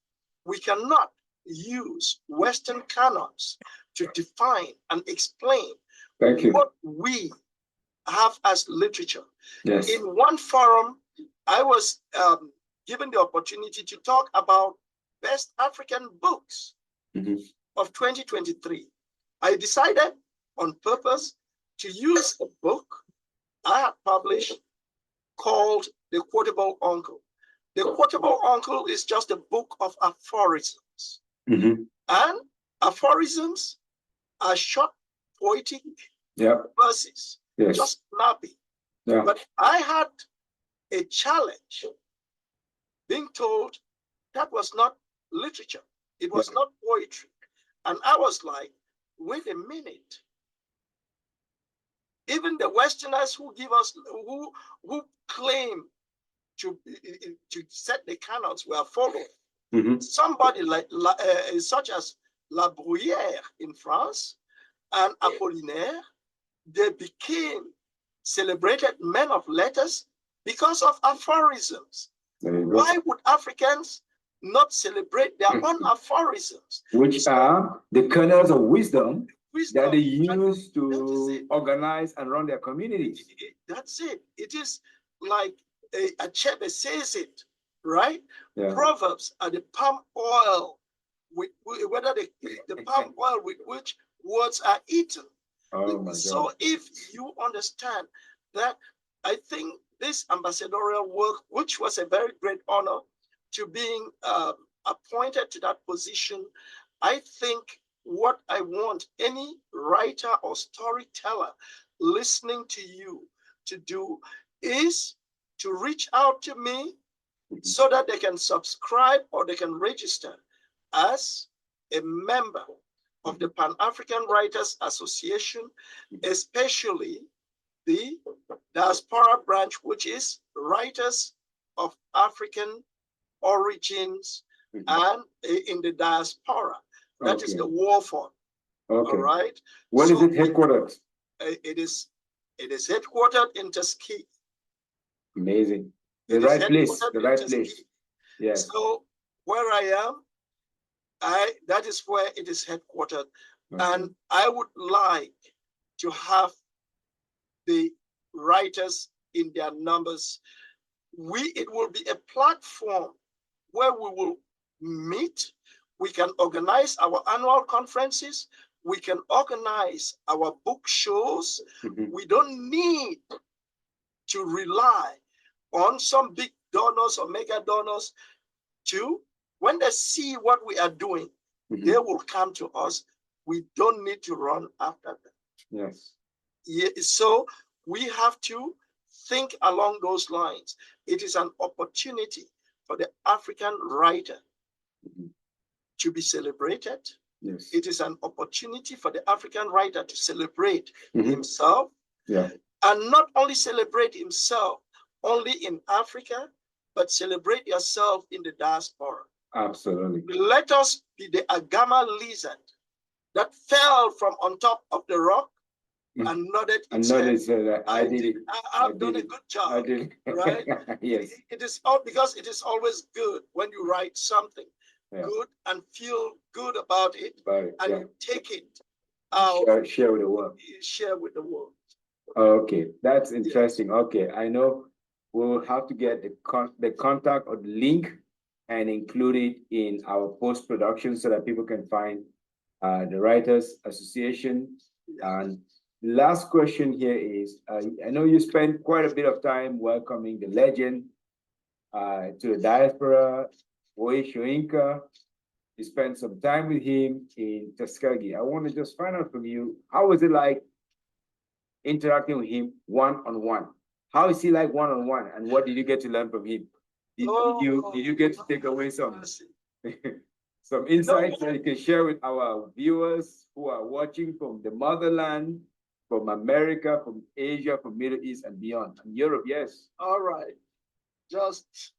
we cannot use Western canons to define and explain what we have as literature. In one forum, I was given the opportunity to talk about best African books of 2023. I decided on purpose to use a book I had published called The Quotable Uncle. The Quotable Uncle is just a book of aphorisms. And aphorisms are short, poetic verses, just snappy. But I had a challenge being told that was not literature. It was not poetry. And I was like, wait a minute. Even the Westerners who give us, who claim to set the canons were followed. Somebody such as La Bruyère in France and Apollinaire, they became celebrated men of letters because of aphorisms. Why would Africans not celebrate their own aphorisms? Which are the kernels of wisdom that they use to organize and run their communities. That's it. It is like Achebe says it, right? Proverbs are the palm oil, whether the palm oil with which words are eaten. So if you understand that, I think this ambassadorial work, which was a very great honor to being appointed to that position, I think what I want any writer or storyteller listening to you to do is to reach out to me so that they can subscribe or they can register as a member of the Pan-African Writers Association, especially the diaspora branch, which is Writers of African Origins and in the diaspora. That is the war fund. All right. Where is it headquartered? It is headquartered in Tuskegee. Amazing. The right place, the right place. Yes. So where I am, that is where it is headquartered. Okay. And I would like to have the writers in their numbers. It will be a platform where we will meet. We can organize our annual conferences. We can organize our book shows. We don't need to rely on some big donors or mega donors. When they see what we are doing, they will come to us. We don't need to run after them. Yes. Yeah, so we have to think along those lines. It is an opportunity for the African writer to be celebrated. Yes. It is an opportunity for the African writer to celebrate himself. Yeah. And not only celebrate himself only in Africa, but celebrate yourself in the diaspora. Absolutely. Let us be the Agama lizard that fell from on top of the rock and nodded its head. I did it. I've done a good job. I did. Right? Yes. It is all because it is always good when you write something good and feel good about it, and you take it out. Share with the world. Share with the world. Okay, that's interesting. Okay, I know we'll have to get the contact or the link and include it in our post-production so that people can find the Writers Association. And last question here is, I know you spent quite a bit of time welcoming the legend to the diaspora, Oye Shoinka. You spent some time with him in Tuskegee. I want to just find out from you, how was it like interacting with him one-on-one? How is he like one-on-one, and what did you get to learn from him? Did you get to take away some some insights that you can share with our viewers who are watching from the motherland, from America, from Asia, from Middle East and beyond, and Europe? Yes. All right. Just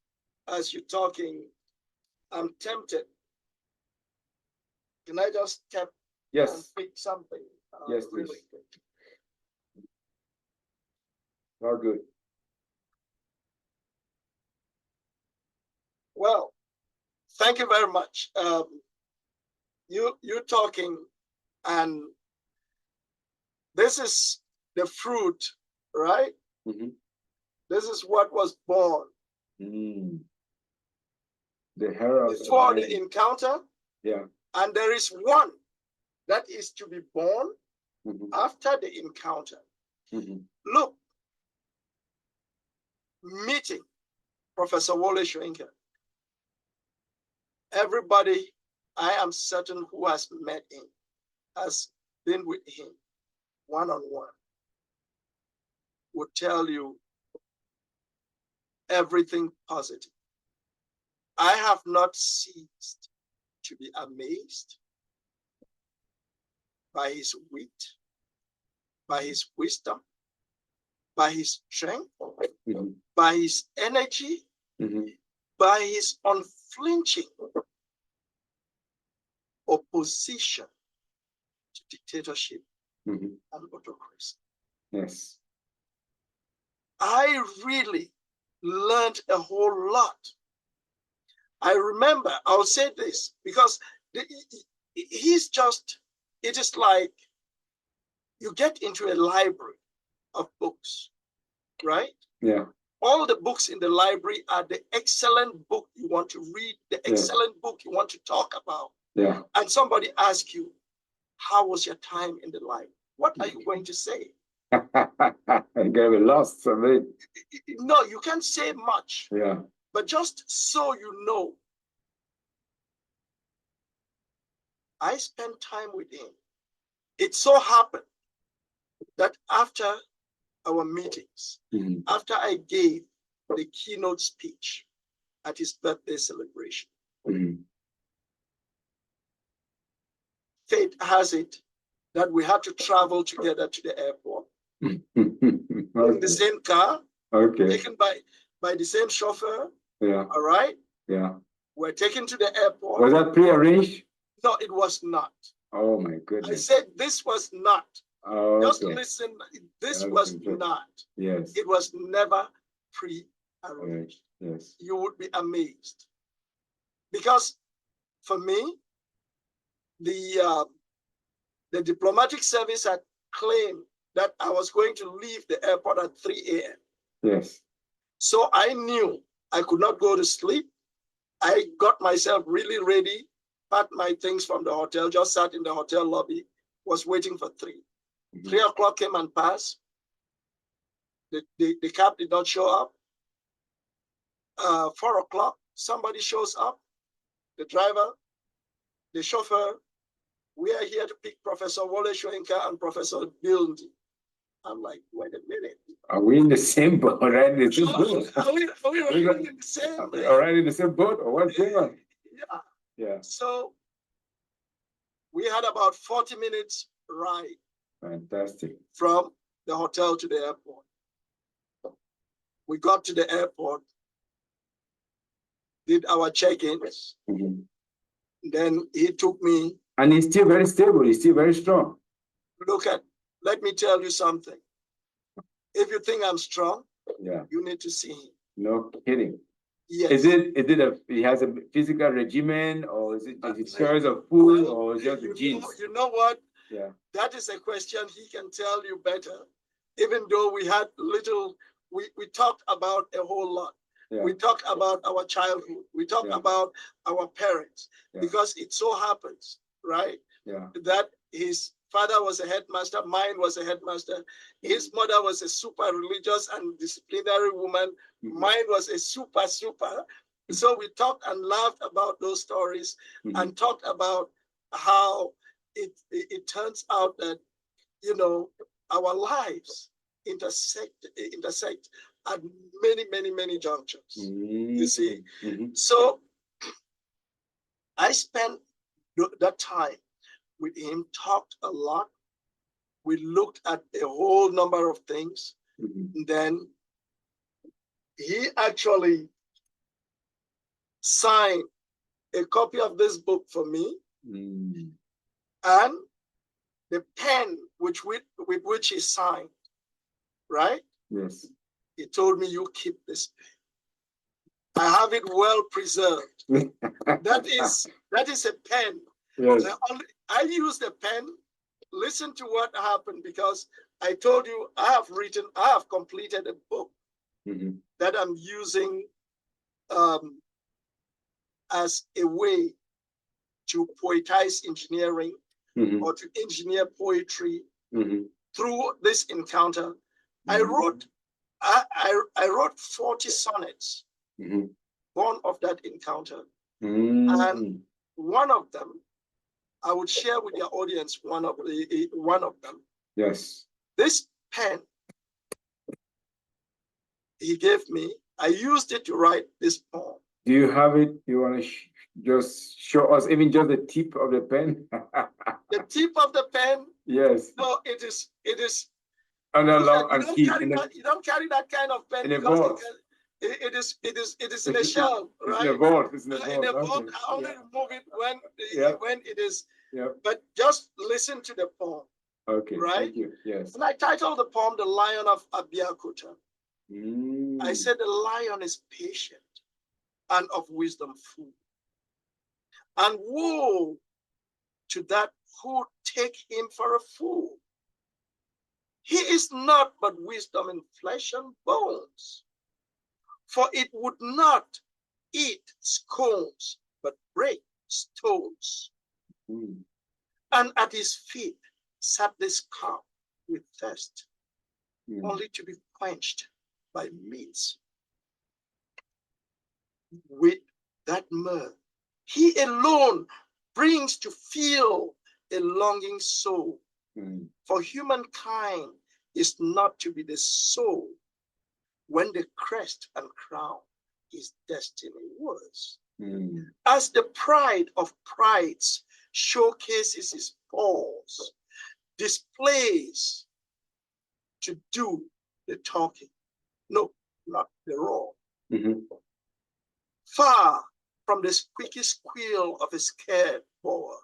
as you're talking, I'm tempted. Can I just tap and pick something? Yes, please. Really quick. All good. Well, thank you very much. You're talking, and this is the fruit, right? This is what was born. The herald before the encounter. Yeah. And there is one that is to be born after the encounter. Look, meeting Professor Wole Soyinka. Everybody, I am certain, who has met him, has been with him one-on-one, would tell you everything positive. I have not ceased to be amazed by his wit, by his wisdom, by his strength, by his energy, by his unflinching opposition to dictatorship and autocracy. Yes. I really learned a whole lot. I remember, I'll say this, because he's just, it is like you get into a library of books, right? Yeah. All the books in the library are the excellent book you want to read, the excellent book you want to talk about. Yeah. And somebody asks you, how was your time in the library? What are you going to say? I'm gonna be lost. I mean. No, you can't say much. Yeah. But just so you know, I spent time with him. It so happened that after our meetings, after I gave the keynote speech at his birthday celebration, fate has it that we had to travel together to the airport in the same car, taken by the same chauffeur. Yeah. All right. Yeah. We're taken to the airport. Was that pre-arranged? No, it was not. Oh my goodness. I said this was not. Oh, just listen. This was not. Yes. It was never pre-arranged. arranged. Yes. You would be amazed. Because for me, the diplomatic service had claimed that I was going to leave the airport at 3 a.m. Yes. So I knew I could not go to sleep. I got myself really ready, packed my things from the hotel, just sat in the hotel lobby, was waiting for 3. 3 o'clock came and passed. The cab did not show up. 4 o'clock, somebody shows up. The driver, the chauffeur. We are here to pick Professor Wole Soyinka and Professor Bilndi. I'm like, wait a minute. Are we in the same boat? Already in the same boat? Are we really in the same? Already in the same boat, or what's going on? Yeah. Yeah. So we had about 40 minutes ride. Fantastic. From the hotel to the airport. We got to the airport, did our check-ins. Then he took me. And he's still very stable. He's still very strong. Let me tell you something. If you think I'm strong, yeah, you need to see him. No kidding. Yes. He has a physical regimen, or is it shares of food, or is it just genes? You know what? Yeah. That is a question he can tell you better. Even though we had we talked about a whole lot. Yeah. We talked about our childhood. We talked about our parents, because it so happens, right? Yeah. That his father was a headmaster, mine was a headmaster. His mother was a super religious and disciplinary woman. Mine was a super. So we talked and laughed about those stories and talked about how it turns out that, you know, our lives intersect at many junctures. You see? So I spent that time with him, talked a lot. We looked at a whole number of things. Then he actually signed a copy of this book for me. And the pen with which he signed, right? Yes. He told me, you keep this pen. I have it well preserved. That is a pen. Yes. I used the pen. Listen to what happened, because I told you I have completed a book that I'm using as a way to poetize engineering or to engineer poetry through this encounter. I wrote 40 sonnets born of that encounter. And one of them, I would share with your audience one of them. Yes. This pen he gave me, I used it to write this poem. Do you have it? You want to just show us even just the tip of the pen? The tip of the pen? Yes. No, it is. And you don't carry that kind of pen in a vault. It is in a shell, right? In a vault. It's in a vault. In a vault. Okay. I only remove it when it is. Yeah. But just listen to the poem. Okay. Right? Thank you. Yes. And I titled the poem "The Lion of Abeokuta." I said the lion is patient and of wisdom full. And woe to that who take him for a fool. He is not but wisdom in flesh and bones. For it would not eat scones, but break stones. And at his feet sat this calf with thirst, only to be quenched by meats. With that mirth, he alone brings to feel a longing soul. For humankind is not to be the soul when the crest and crown his destiny was. As the pride of prides showcases his paws, displays to do the talking. No, not the raw. Far from the squeaky squeal of a scared boar,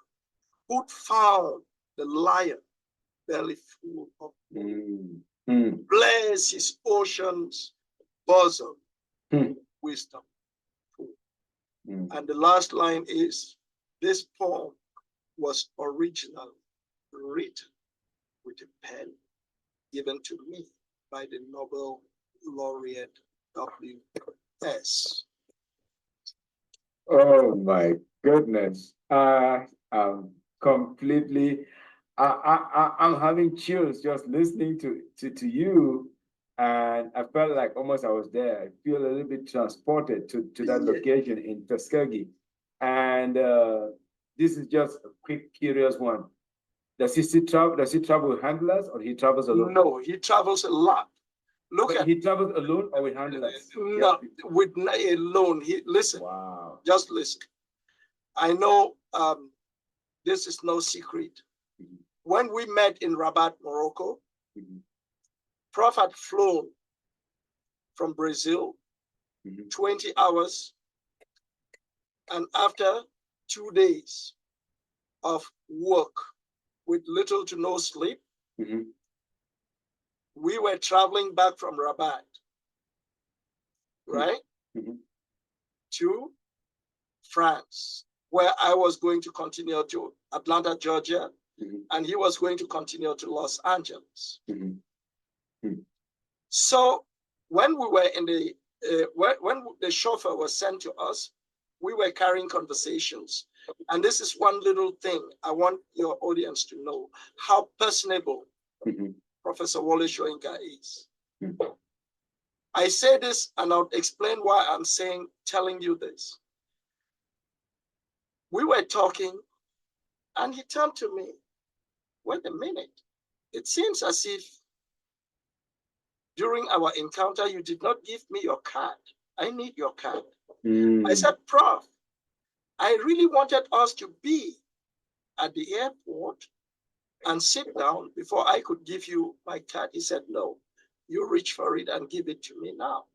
who'd found the lion belly full of bless his ocean's bosom, wisdom. Mm. And the last line is, this poem was originally written with a pen given to me by the Nobel laureate W.S. Oh my goodness. I'm completely, I'm having chills just listening to you. And I felt like almost I was there. I feel a little bit transported to that location in Tuskegee. And this is just a quick, curious one. Does he still travel? Does he travel with handlers or he travels alone? No, he travels a lot. Look But at he travels alone or with handlers? no, with alone. Listen. Wow. Just listen. I know this is no secret. Mm-hmm. When we met in Rabat, Morocco, Mm-hmm. Prof had flown from Brazil, Mm-hmm. 20 hours, and after 2 days of work with little to no sleep, Mm-hmm. we were traveling back from Rabat, right, Mm-hmm. to France, where I was going to continue to Atlanta, Georgia, Mm-hmm. and he was going to continue to Los Angeles. Mm-hmm. Mm-hmm. So when we were in the, when the chauffeur was sent to us, we were carrying conversations. And this is one little thing I want your audience to know, how personable Mm-hmm. Professor Wole Soyinka is. Mm-hmm. I say this and I'll explain why I'm telling you this. We were talking and he turned to me, wait a minute, it seems as if during our encounter, you did not give me your card. I need your card. I said, Prof, I really wanted us to be at the airport and sit down before I could give you my card. He said, no, you reach for it and give it to me now.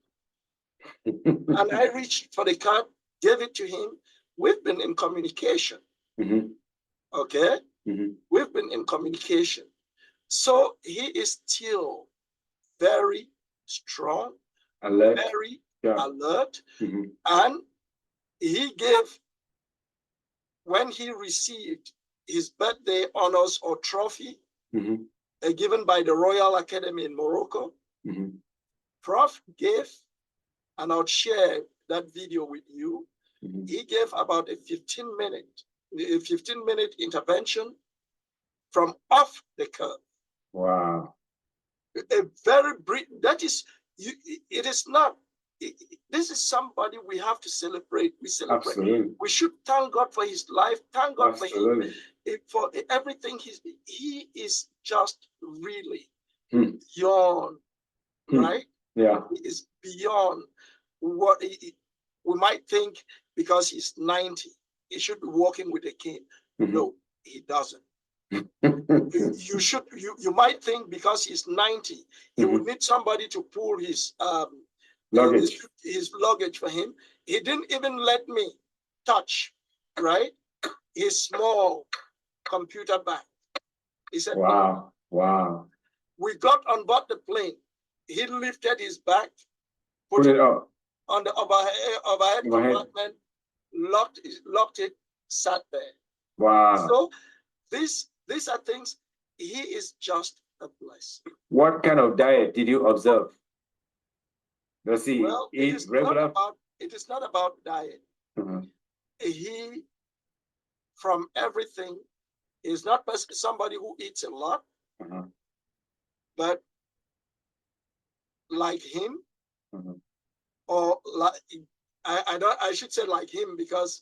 And I reached for the card, gave it to him. We've been in communication. Mm-hmm. Okay? Mm-hmm. We've been in communication. So he is still very strong, Alert. very Yeah. alert. Mm-hmm. And he gave, when he received his birthday honors or trophy, Mm-hmm. given by the Royal Academy in Morocco, Mm-hmm. Prof gave, and I'll share that video with you. Mm-hmm. He gave about a 15-minute intervention from off the curve. Wow. A very brief, that is, it is not, this is somebody we have to celebrate. We celebrate. Absolutely. We should thank God for his life. Thank God Absolutely. for everything. He is just really beyond, Hmm. right? Yeah. He is beyond what we might think because he's 90. He should be walking with a cane. Mm-hmm. No, he doesn't. You might think because he's 90, he would need somebody to pull his luggage. his luggage for him. He didn't even let me touch, right, his small computer bag. He said, wow, wow. We got on board the plane. He lifted his bag, put it up on the overhead compartment, locked it, sat there. Wow. So these are things. He is just a blessing. What kind of diet did you observe? Does he eat regular? It is not about diet. He, from everything, is not somebody who eats a lot, but like him, or like I should say like him because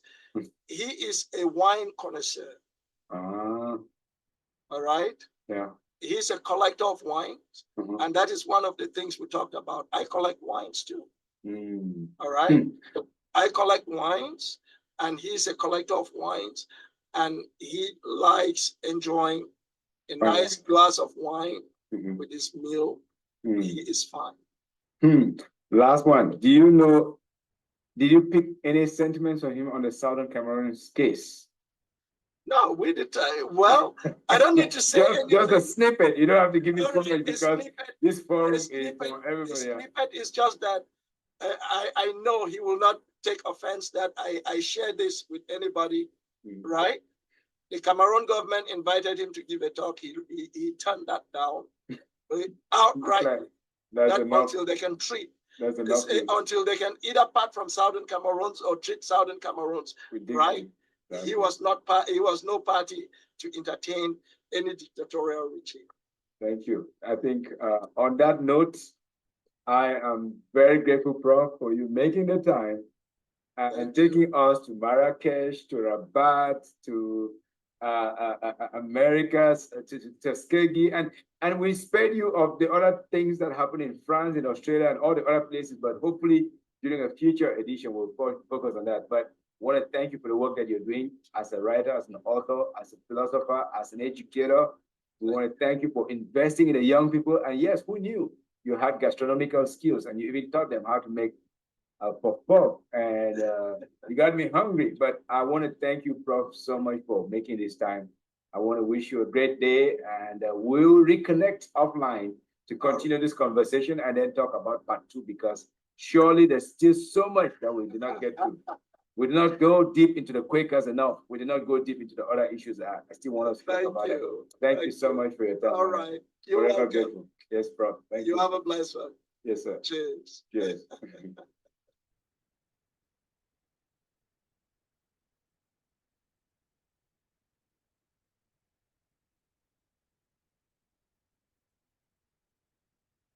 he is a wine connoisseur. All right. Yeah. He's a collector of wines, and that is one of the things we talked about. I collect wines too. All right. I collect wines, and he's a collector of wines, and he likes enjoying a nice glass of wine with his meal. He is fine. Last one. Do you know? Did you pick any sentiments on him on the Southern Cameroon's case? No, we did. Well, I don't need to say just a snippet. You don't have to give me so much because this forum is for everybody. The snippet is just that I know he will not take offense that I share this with anybody, right? The Cameroon government invited him to give a talk. He turned that down outright. That until they can treat, until they can either part from Southern Cameroons or treat Southern Cameroons, right? He was no party to entertain any dictatorial regime. Thank you. I think on that note, I am very grateful, Prof, for you making the time and taking us to Marrakesh, to Rabat, to Americas, to Tuskegee, and we spared you of the other things that happen in France, in Australia, and all the other places. But hopefully, during a future edition, we'll focus on that. But I want to thank you for the work that you're doing as a writer, as an author, as a philosopher, as an educator. We want to thank you for investing in the young people. And yes, who knew you had gastronomical skills and you even taught them how to make a puff, and you got me hungry. But I want to thank you, Prof, so much for making this time. I want to wish you a great day, and we'll reconnect offline to continue this conversation and then talk about part 2, because surely there's still so much that we did not get to. We did not go deep into the Quakers enough. We did not go deep into the other issues that I still want us to talk about. Thank you so much for your time. All right. You're welcome. Yes, Prof. Thank you. You have a blessed one. Yes, sir. Cheers. Cheers.